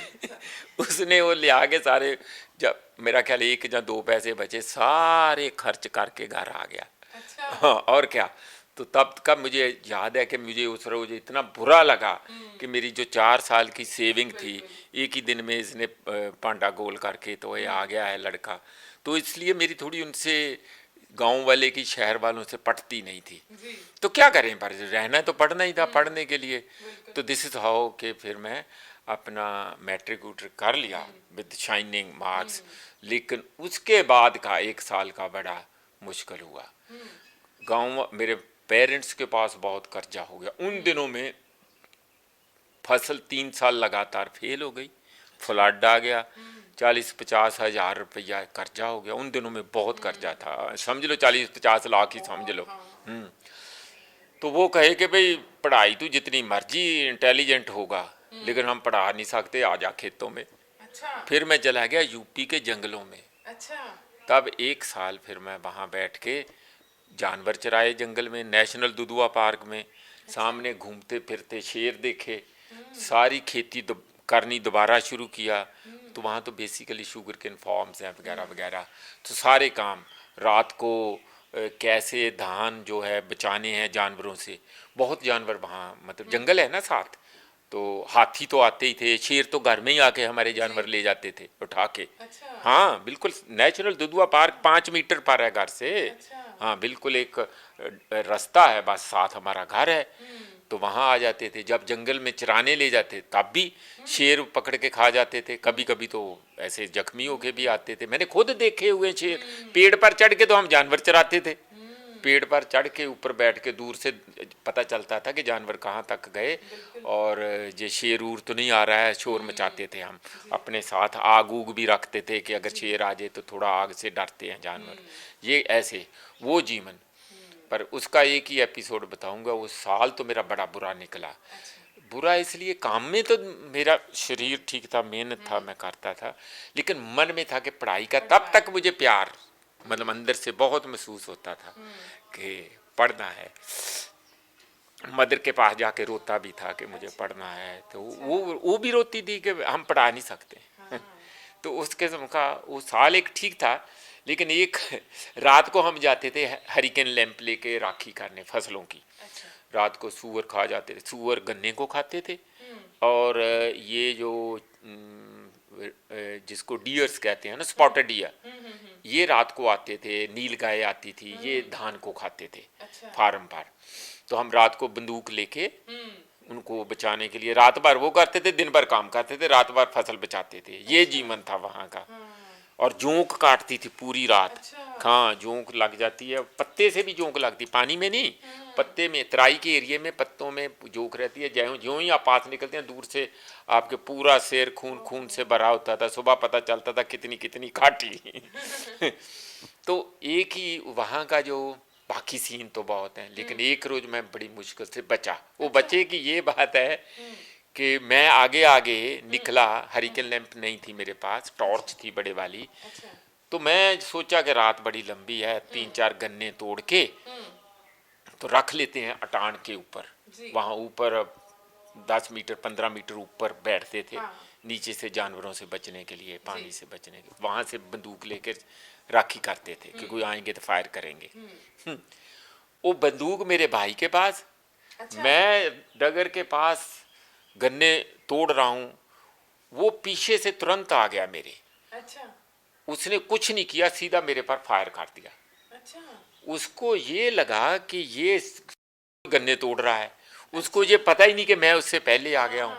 उसने वो ले आके सारे, जब मेरा ख्याल एक या दो पैसे बचे, सारे खर्च करके घर आ गया। हाँ, और क्या। तो तब का मुझे याद है कि मुझे उस रोज इतना बुरा लगा कि मेरी जो 4 साल की सेविंग थी, एक ही दिन में इसने पांडा गोल करके तो ये आ गया है लड़का। तो इसलिए मेरी थोड़ी उनसे, गांव वाले की शहर वालों से पटती नहीं थी। तो क्या करें, पर रहना तो पढ़ना ही था, पढ़ने के लिए। तो दिस इज हाउ कि फिर मैं अपना मैट्रिक उट्रिक कर लिया विद शाइनिंग मार्क्स। लेकिन उसके बाद का 1 साल का बड़ा मुश्किल हुआ। गांव मेरे पेरेंट्स के पास बहुत कर्जा हो गया उन दिनों में। फसल 3 साल लगातार फेल हो गई, फ्लड आ गया, 40-50 हज़ार रुपया कर्जा हो गया। उन दिनों में बहुत कर्जा था, समझ लो 40-50 लाख ही समझ लो। तो वो कहे कि भाई पढ़ाई तो जितनी मर्जी इंटेलिजेंट होगा, लेकिन हम पढ़ा नहीं सकते, आ जा खेतों में। अच्छा। फिर मैं चला गया यूपी के जंगलों में। अच्छा। तब 1 साल फिर मैं वहाँ बैठ के जानवर चराए जंगल में, नेशनल दुधवा पार्क में। सामने घूमते फिरते शेर देखे, सारी खेती करनी दोबारा शुरू किया। तो वहाँ तो बेसिकली शुगर केन फार्म्स हैं वगैरह वगैरह। तो सारे काम रात को कैसे धान जो है बचाने हैं जानवरों से। बहुत जानवर वहाँ, मतलब जंगल है ना साथ, तो हाथी तो आते ही थे, शेर तो घर में ही आके हमारे जानवर ले जाते थे उठा के। अच्छा। हाँ बिल्कुल, नेशनल दुधवा पार्क 5 मीटर पर है घर से। अच्छा। हाँ बिल्कुल, एक रास्ता है, बस साथ हमारा घर है। तो वहाँ आ जाते थे। जब जंगल में चराने ले जाते तब भी शेर पकड़ के खा जाते थे। कभी कभी तो ऐसे जख्मी होके भी आते थे, मैंने खुद देखे हुए शेर। पेड़ पर चढ़ के तो हम जानवर चराते थे। पेड़ पर चढ़ के ऊपर बैठ के दूर से पता चलता था कि जानवर कहाँ तक गए, और ये शेर उर तो नहीं आ रहा है, शोर मचाते थे हम। अपने साथ आग उग भी रखते थे कि अगर शेर आ जाए तो थोड़ा आग से डरते हैं जानवर। ये ऐसे वो जीवन। पर उसका एक ही एपिसोड बताऊंगा। वो साल तो मेरा बड़ा बुरा निकला। बुरा इसलिए, काम में तो मेरा शरीर ठीक था, मेहनत था, मैं करता था, लेकिन मन में था कि पढ़ाई का तब तक मुझे प्यार, मतलब अंदर से बहुत महसूस होता था कि पढ़ना है। मदर के पास जाके रोता भी था कि मुझे पढ़ना है। तो वो भी रोती थी कि हम पढ़ा नहीं सकते। तो उस किस्म का वो साल एक ठीक था। लेकिन एक रात को हम जाते थे हरिकेन लैंप लेके राखी करने फसलों की। रात को सूअर खा जाते थे, सूअर गन्ने को खाते थे। और ये जो जिसको डियर्स कहते हैं ना, स्पॉटेड डियर, ये रात को आते थे। नील गाय आती थी, ये धान को खाते थे फार्म पर। तो हम रात को बंदूक लेके उनको बचाने के लिए रात भर वो करते थे, दिन भर काम करते थे, रात भर फसल बचाते थे। ये जीवन था वहाँ का। और जोंक काटती थी पूरी रात। हाँ, जोंक लग जाती है, पत्ते से भी जोंक लगती, पानी में नहीं, पत्ते में। तराई के एरिया में पत्तों में जोंक रहती है। ज्यों ही आप पास निकलते हैं दूर से आपके पूरा सिर खून खून से भरा होता था। सुबह पता चलता था कितनी कितनी काटी। तो एक ही वहाँ का जो, बाकी सीन तो बहुत हैं, लेकिन एक रोज मैं बड़ी मुश्किल से बचा। वो बचे की ये बात है कि मैं आगे आगे निकला। हरिकेन लैंप नहीं थी मेरे पास, टॉर्च थी बड़े वाली। तो मैं सोचा कि रात बड़ी लंबी है, 3-4 गन्ने तोड़ के तो रख लेते हैं अटान के ऊपर। वहाँ ऊपर 10 मीटर 15 मीटर ऊपर बैठते थे। नीचे से जानवरों से बचने के लिए, पानी से बचने के लिए, वहाँ से बंदूक लेकर राखी करते थे कि कोई आएंगे तो फायर करेंगे। वो बंदूक मेरे भाई के पास, मैं डगर के पास गन्ने तोड़ रहा हूँ, वो पीछे से तुरंत आ गया मेरे। उसने कुछ नहीं किया, सीधा मेरे पर फायर कर दिया। उसको ये लगा कि ये गन्ने तोड़ रहा है, उसको ये पता ही नहीं कि मैं उससे पहले आ गया हूँ।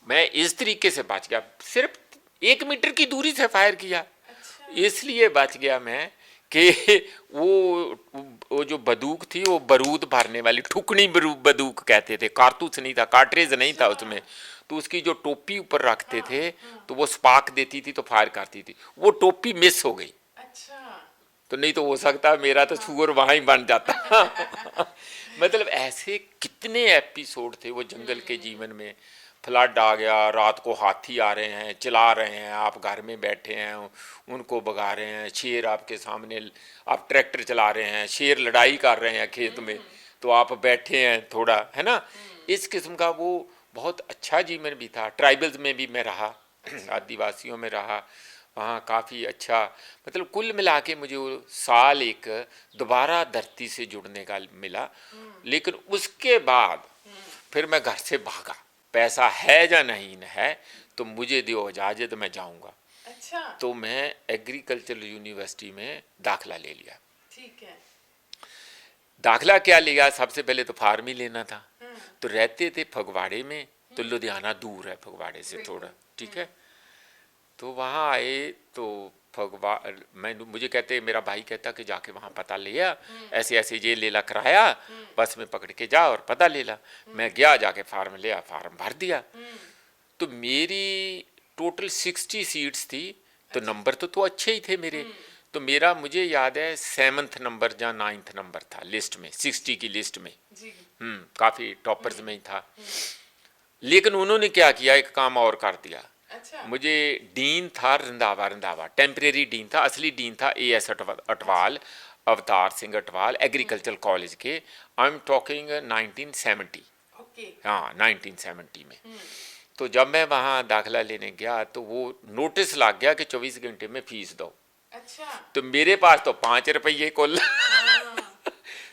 मैं इस तरीके से बच गया, सिर्फ 1 मीटर की दूरी से फायर किया। अच्छा। इसलिए बच गया मैं कि वो जो बंदूक थी वो बारूद भरने वाली ठुकनी बंदूक कहते थे, कारतूस नहीं था, कार्ट्रिज नहीं था उसमें। तो उसकी जो टोपी ऊपर रखते थे तो वो स्पार्क देती थी तो फायर करती थी, वो टोपी मिस हो गई। अच्छा। तो नहीं तो हो सकता मेरा तो सुअर वहां ही बन जाता। मतलब ऐसे कितने एपिसोड थे वो जंगल के जीवन में। फ्लड आ गया, रात को हाथी आ रहे हैं, चिल्ला रहे हैं, आप घर में बैठे हैं, उनको भगा रहे हैं। शेर आपके सामने, आप ट्रैक्टर चला रहे हैं, शेर लड़ाई कर रहे हैं खेत में, तो आप बैठे हैं थोड़ा, है ना। इस किस्म का वो बहुत अच्छा जीवन भी था। ट्राइबल्स में भी मैं रहा, आदिवासियों में रहा, वहाँ काफ़ी अच्छा। मतलब कुल मिला के मुझे वो साल एक दोबारा धरती से जुड़ने का मिला। लेकिन उसके बाद फिर मैं घर से भागा, पैसा है या नहीं है तो मुझे दो इजाज़त, मैं जाऊँगा। अच्छा। तो मैं एग्रीकल्चर यूनिवर्सिटी में दाखिला ले लिया। ठीक है। दाखिला क्या लिया, सबसे पहले तो फार्म ही लेना था। तो रहते थे फगवाड़े में, तो लुधियाना दूर है फगवाड़े से थोड़ा, ठीक है। तो वहाँ आए तो मुझे कहते, मेरा भाई कहता कि जाके वहाँ पता ले आ, ऐसे ऐसे ये ले ला किराया, बस में पकड़ के जा और पता ले ला। मैं गया, जाके फार्म लिया, फार्म भर दिया। तो मेरी टोटल 60 सीट्स थी, तो नंबर तो अच्छे ही थे मेरे। तो मेरा, मुझे याद है 7th नंबर या 9th नंबर था लिस्ट में, 60 की लिस्ट में। काफ़ी टॉपर्स में ही था। लेकिन उन्होंने क्या किया, एक काम और कर दिया। अच्छा। मुझे डीन था रंधावा, टेम्परेरी डीन था, असली डीन था AS Atwal, Avtar Singh Atwal, agriculture college के। I am talking 1970। ओके। हाँ, 1970 में। तो जब मैं वहाँ दाखिला लेने गया तो वो नोटिस लग गया कि 24 घंटे में फीस दो। अच्छा। तो मेरे पास तो 5 रुपये कुल।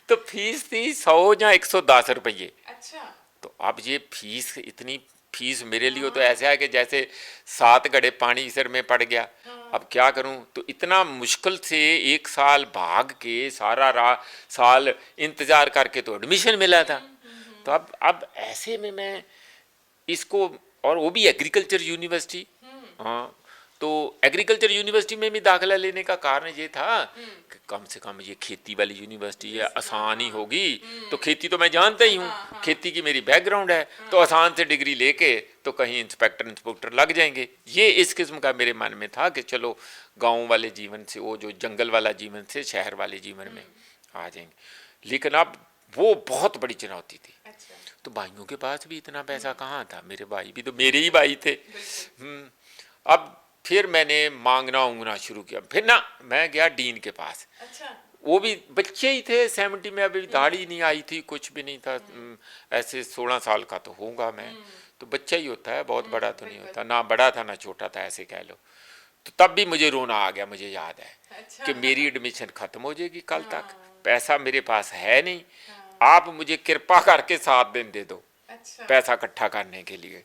तो फीस थी 100 या 110 रुपये। अच्छा। तो अब ये फीस, इतनी फीस मेरे लिए तो ऐसा है कि जैसे 7 घड़े पानी सिर में पड़ गया। अब क्या करूं। तो इतना मुश्किल से 1 साल भाग के सारा साल इंतज़ार करके तो एडमिशन मिला था। तो अब ऐसे में मैं इसको, और वो भी एग्रीकल्चर यूनिवर्सिटी। हाँ, तो एग्रीकल्चर यूनिवर्सिटी में भी दाखिला लेने का कारण ये था कि कम से कम ये खेती वाली यूनिवर्सिटी है, आसान ही होगी। तो खेती तो मैं जानता ही हूँ, खेती की मेरी बैकग्राउंड है, तो आसान से डिग्री लेके तो कहीं इंस्पेक्टर लग जाएंगे। ये इस किस्म का मेरे मन में था कि चलो गाँव वाले जीवन से, वो जो जंगल वाला जीवन से शहर वाले जीवन में आ जाएंगे। लेकिन अब वो बहुत बड़ी चुनौती थी। अच्छा। तो भाइयों के पास भी इतना पैसा कहाँ था, मेरे भाई भी तो मेरे ही भाई थे। अब फिर मैंने मांगना शुरू किया। फिर ना मैं गया डीन के पास। अच्छा। वो भी बच्चे ही थे, 70 में, अभी दाढ़ी नहीं आई थी, कुछ भी नहीं था। ऐसे 16 साल का तो होऊंगा मैं। तो बच्चा ही होता है, बहुत बड़ा तो नहीं होता, ना बड़ा था ना छोटा था, ऐसे कह लो। तो तब भी मुझे रोना आ गया। मुझे याद है अच्छा। कि मेरी एडमिशन खत्म हो जाएगी कल तक, पैसा मेरे पास है नहीं, आप मुझे कृपा करके 7 दिन दे दो। अच्छा। पैसा इकट्ठा करने के लिए।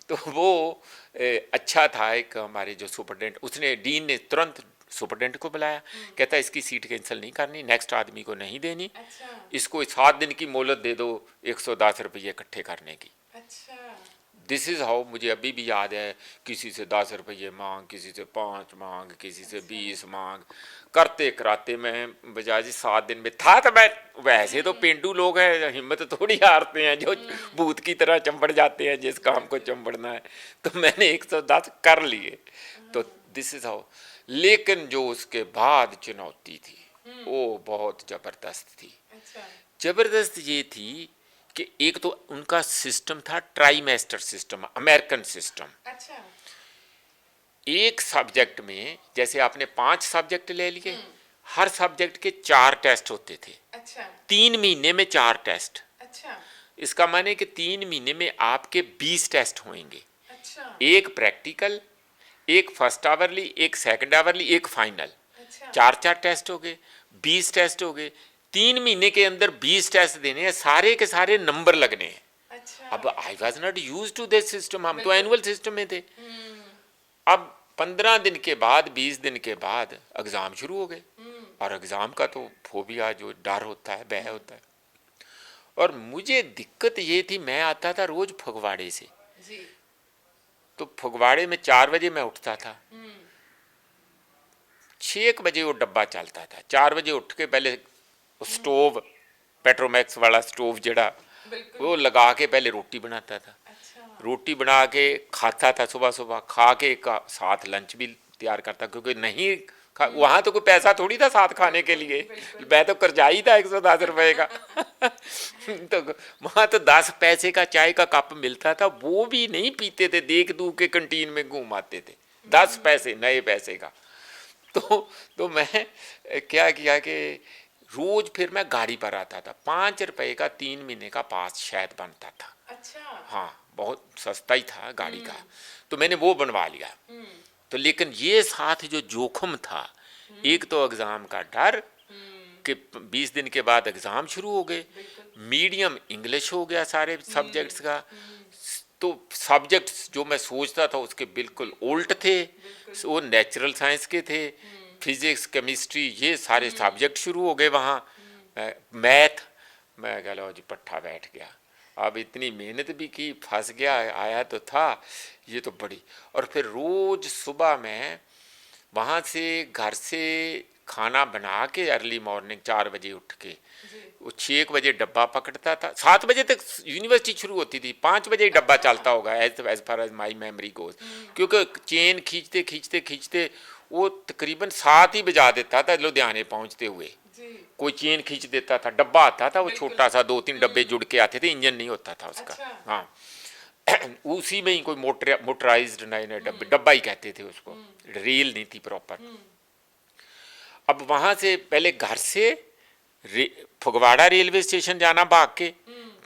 तो वो अच्छा था। एक हमारे जो सुपरटेंडेंट, उसने, डीन ने तुरंत सुपरटेंडेंट को बुलाया, कहता इसकी सीट कैंसिल नहीं करनी, नेक्स्ट आदमी को नहीं देनी। अच्छा। इसको 7 दिन की मोहलत दे दो 110 रुपये इकट्ठे करने की। अच्छा। This is how. मुझे अभी भी याद है, किसी से 10 रुपये मांग, किसी से 5 मांग, किसी से 20 मांग, करते कराते मैं बजाय 7 दिन में था। तो मैं, वैसे तो पेंडू लोग हैं, हिम्मत थोड़ी हारते हैं, जो भूत की तरह चंबड़ जाते हैं जिस काम को चंबड़ना है। तो मैंने 110 कर लिए। तो दिस इज़ हाउ। लेकिन जो उसके बाद चुनौती थी वो बहुत ज़बरदस्त थी। अच्छा। ज़बरदस्त ये थी कि एक तो उनका सिस्टम था ट्राइमेस्टर सिस्टम, अमेरिकन सिस्टम। अच्छा। एक सब्जेक्ट में, जैसे आपने 5 सब्जेक्ट ले लिए, हर सब्जेक्ट के 4 टेस्ट होते थे। अच्छा। 3 महीने में 4 टेस्ट। अच्छा। इसका माने कि 3 महीने में आपके 20 टेस्ट होंगे। अच्छा। एक प्रैक्टिकल, एक फर्स्ट आवरली, एक सेकंड आवरली, एक फाइनल। अच्छा। 4 टेस्ट हो गए, 20 टेस्ट हो गए। 3 महीने के अंदर 20 टेस्ट देने हैं, सारे के सारे नंबर लगने हैं। अच्छा। अब I was not use to this system, हम तो एनुअल सिस्टम में थे। अब 15 दिन के बाद, 20 दिन के बाद एग्ज़ाम शुरू हो गए। और एग्ज़ाम का तो फोबिया, जो डर होता है, भय होता है। और मुझे दिक्कत ये थी, मैं आता था रोज़ फगवाड़े से। जी। तो फगवाड़े में 4 बजे मैं उठता था, 6 बजे वो डब्बा चलता था। 4 बजे उठ के पहले स्टोव, पेट्रोमैक्स वाला स्टोव जड़ा, वो लगा के पहले रोटी बनाता था। रोटी बना के खाता था सुबह सुबह, खा के साथ लंच भी तैयार करता, क्योंकि नहीं वहाँ तो कोई पैसा थोड़ी था साथ खाने के लिए, मैं तो कर्जाई था 110 रुपए का तो वहाँ तो 10 पैसे का चाय का कप मिलता था, वो भी नहीं पीते थे, देख दूख के कंटीन में घूम आते थे, 10 पैसे नए पैसे का। तो मैं क्या किया कि रोज फिर मैं गाड़ी पर आता था, 5 रुपए का 3 महीने का पास शायद बनता था। अच्छा। हाँ, बहुत सस्ता ही था गाड़ी का, तो मैंने वो बनवा लिया। तो लेकिन ये साथ जो जोखम था, एक तो एग्ज़ाम का डर कि 20 दिन के बाद एग्ज़ाम शुरू हो गए, मीडियम इंग्लिश हो गया सारे सब्जेक्ट्स का, तो सब्जेक्ट्स जो मैं सोचता था उसके बिल्कुल उल्ट थे, वो नेचुरल साइंस के थे, फिजिक्स केमिस्ट्री ये सारे सब्जेक्ट शुरू हो गए वहाँ, मैथ, मैं कह लो जी पट्ठा बैठ गया। अब इतनी मेहनत भी की, फंस गया, आया तो था ये तो बड़ी। और फिर रोज़ सुबह मैं वहाँ से घर से खाना बना के अर्ली मॉर्निंग 4 बजे उठ के वो 6 बजे डब्बा पकड़ता था, 7 बजे तक यूनिवर्सिटी शुरू होती थी, 5 बजे डब्बा चलता होगा as far as my memory goes, क्योंकि चेन खींचते खींचते खींचते वो तकरीबन 7 ही बजा देता था लुधियाने पहुँचते हुए। कोई चेन खींच देता था, डब्बा आता था वो छोटा सा, 2-3 डब्बे जुड़ के आते थे, इंजन नहीं होता था उसका। हाँ उसी में ही कोई मोटराइज्ड नए नए डब्बे, डब्बा ही कहते थे उसको, रेल नहीं थी प्रॉपर। अब वहाँ से पहले घर से फगवाड़ा रेलवे स्टेशन जाना भाग के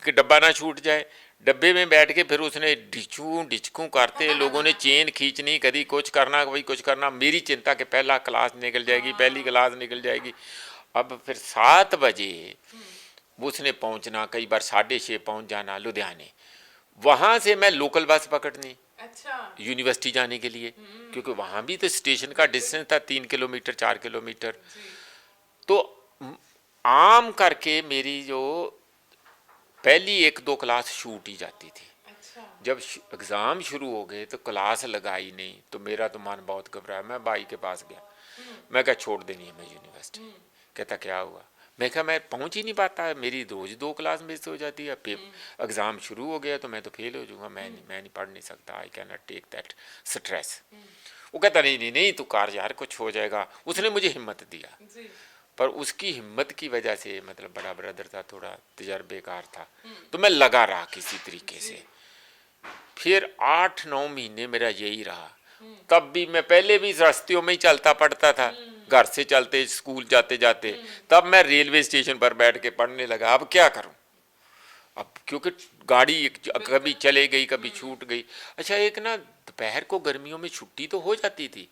कि डब्बा ना छूट जाए, डब्बे में बैठ के फिर उसने डिचकू करते, लोगों ने चेन खींचनी, कभी कुछ करना कभी कुछ करना, मेरी चिंता कि पहला क्लास निकल जाएगी, पहली क्लास निकल जाएगी। अब फिर 7 बजे उसने पहुंचना, कई बार 6:30 पहुंच जाना लुधियाने, वहाँ से मैं लोकल बस पकड़नी। अच्छा। यूनिवर्सिटी जाने के लिए, क्योंकि वहाँ भी तो स्टेशन का डिस्टेंस था 3 किलोमीटर 4 किलोमीटर। तो आम करके मेरी जो पहली 1-2 क्लास छूट ही जाती थी। अच्छा। जब एग्ज़ाम शुरू हो गए तो क्लास लगाई नहीं, तो मेरा तो मन बहुत घबराया, मैं भाई के पास गया, मैं कहा छोड़ देनी है मैं यूनिवर्सिटी। कहता क्या हुआ? मैं कहा मैं पहुंच ही नहीं पाता, मेरी रोज 2 क्लास मिस हो जाती है, एग्ज़ाम शुरू हो गया तो मैं तो फेल हो जाऊँगा, मैं नहीं पढ़ नहीं सकता, I can not take that stress. वो कहता नहीं तू कर यार, कुछ हो जाएगा। उसने मुझे हिम्मत दिया, पर उसकी हिम्मत की वजह से, मतलब बड़ा ब्रदर था, थोड़ा तजर्बेकार था, तो मैं लगा रहा किसी तरीके से। फिर 8-9 महीने मेरा यही रहा। तब भी मैं पहले भी रस्तियों में ही चलता पड़ता था, घर से चलते स्कूल जाते जाते, तब मैं रेलवे स्टेशन पर बैठ के पढ़ने लगा। अब क्या करूं, अब क्योंकि गाड़ी कभी चले गई कभी छूट गई। अच्छा, एक ना दोपहर को गर्मियों में छुट्टी तो हो जाती थी,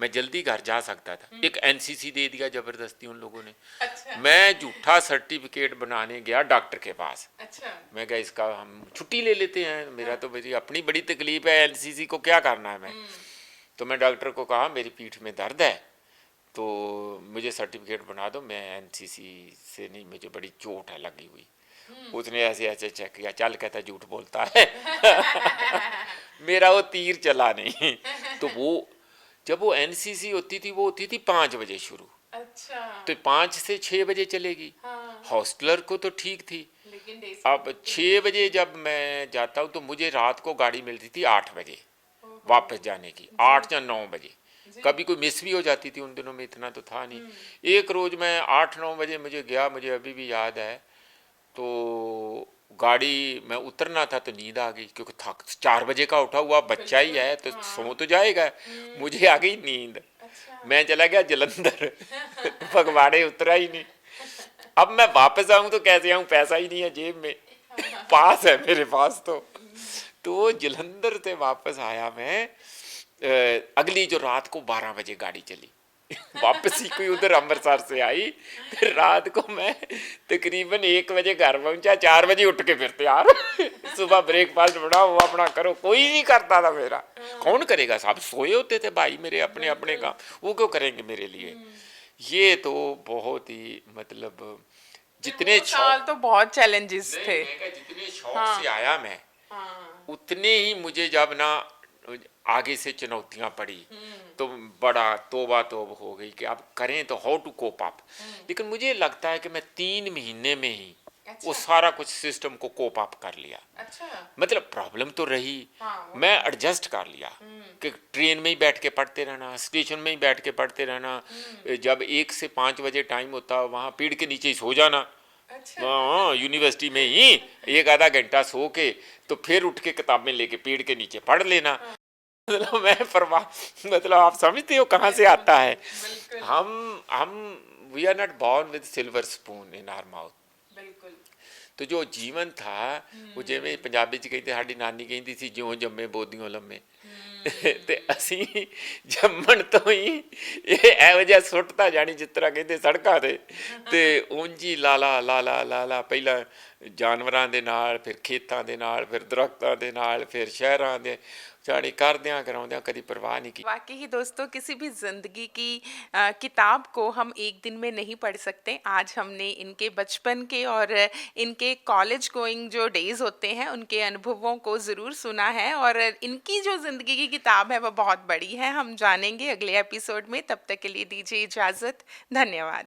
मैं जल्दी घर जा सकता था, एक एनसीसी दे दिया जबरदस्ती उन लोगों ने। अच्छा। मैं झूठा सर्टिफिकेट बनाने गया डॉक्टर के पास। अच्छा। मैं कहा इसका हम छुट्टी ले लेते हैं, मेरा तो मेरी अपनी बड़ी तकलीफ है, एनसीसी को क्या करना है मैं। तो मैं डॉक्टर को कहा मेरी पीठ में दर्द है, तो मुझे सर्टिफिकेट बना दो, मैं एनसीसी से नहीं, मुझे बड़ी चोट है लगी हुई। उसने ऐसे ऐसे चेक किया, चल कहता झूठ बोलता है मेरा वो तीर चला नहीं तो वो जब वो एनसीसी होती थी वो होती थी 5 बजे शुरू। अच्छा। तो 5 से 6 बजे चलेगी। हाँ। हॉस्टलर को तो ठीक थी, लेकिन अब 6 बजे जब मैं जाता हूँ तो मुझे रात को गाड़ी मिलती थी 8 बजे वापस जाने की, 8 या 9 बजे, कभी कोई मिस भी हो जाती थी, उन दिनों में इतना तो था नहीं। एक रोज़ मैं 8-9 बजे मुझे गया, मुझे अभी भी याद है, तो गाड़ी में उतरना था तो नींद आ गई, क्योंकि थक 4 बजे का उठा हुआ बच्चा ही है तो सो तो जाएगा, मुझे आ गई नींद। अच्छा। मैं चला गया जलंधर फगवाड़े उतरा ही नहीं। अब मैं वापस आऊँ तो कैसे आऊँ, पैसा ही नहीं है जेब में पास है मेरे पास तो जलंधर से वापस आया मैं, अगली जो रात को 12 बजे गाड़ी चली वापस ही कोई उधर अमृतसर से आई, फिर रात को मैं तकरीबन 1 बजे घर पहुंचा, 4 बजे उठ के फिर तैयार सुबह ब्रेकफास्ट बनाओ अपना करो, कोई नहीं करता था मेरा, कौन करेगा, सब सोए होते थे भाई मेरे अपने अपने काम, वो क्यों करेंगे मेरे लिए। ये तो बहुत ही मतलब जितने साल तो बहुत चैलेंजेस थे, जितने शौक से आया मैं, उतने ही मुझे जब ना आगे से चुनौतियां पड़ी तो बड़ा तौबा तौब हो गई कि अब करें तो हाउ टू कोप अप। लेकिन मुझे लगता है कि मैं 3 महीने में ही अच्छा। वो सारा कुछ सिस्टम को कोप अप कर लिया। अच्छा। मतलब प्रॉब्लम तो रही, हाँ, वो मैं एडजस्ट कर लिया कि ट्रेन में ही बैठ के पढ़ते रहना, स्टेशन में ही बैठ के पढ़ते रहना, जब 1 से 5 बजे टाइम होता वहाँ पेड़ के नीचे ही सो जाना। अच्छा। हाँ, यूनिवर्सिटी में ही 1 आधा घंटा सो के तो फिर उठ के किताबें लेके पेड़ के नीचे पढ़ लेना। मतलब मैं परवाह, मतलब आप समझते हो कहाँ से आता है। बिल्कुल। हम we are not born with silver spoon in our mouth. बिल्कुल। तो जो ਜੀਵਨ था ਉਹ ਜਿਵੇਂ ਪੰਜਾਬੀ ਚ ਕਹਿੰਦੇ ਸਾਡੀ ਨਾਨੀ ਕਹਿੰਦੀ ਸੀ ਜਿਉਂ ਜੰਮੇ ਬੋਦੀਆਂ ਲੰਮੇ। ਤੇ ਅਸੀਂ ਜੰਮਣ ਤੋਂ ਹੀ ਇਹ ਇਹੋ ਜਿਹਾ ਸੁੱਟਦਾ ਜਾਣੀ ਜਿਸ ਤਰ੍ਹਾਂ ਕਹਿੰਦੇ ਸੜਕਾਂ ਤੇ ਉਂਝ ਹੀ ਲਾਲਾ ਲਾਲਾ ਲਾਲਾ ਪਹਿਲਾਂ ਜਾਨਵਰਾਂ ਦੇ ਨਾਲ, ਫਿਰ ਖੇਤਾਂ ਦੇ ਨਾਲ, ਫਿਰ ਦਰਖਤਾਂ ਦੇ ਨਾਲ, ਫਿਰ ਸ਼ਹਿਰਾਂ ਦੇ जानी करद्या कराद्या कभी परवाह नहीं की। वाकई ही दोस्तों, किसी भी जिंदगी की किताब को हम एक दिन में नहीं पढ़ सकते। आज हमने इनके बचपन के और इनके कॉलेज गोइंग जो डेज होते हैं उनके अनुभवों को ज़रूर सुना है, और इनकी जो ज़िंदगी की किताब है वह बहुत बड़ी है। हम जानेंगे अगले एपिसोड में। तब तक के लिए दीजिए इजाज़त। धन्यवाद।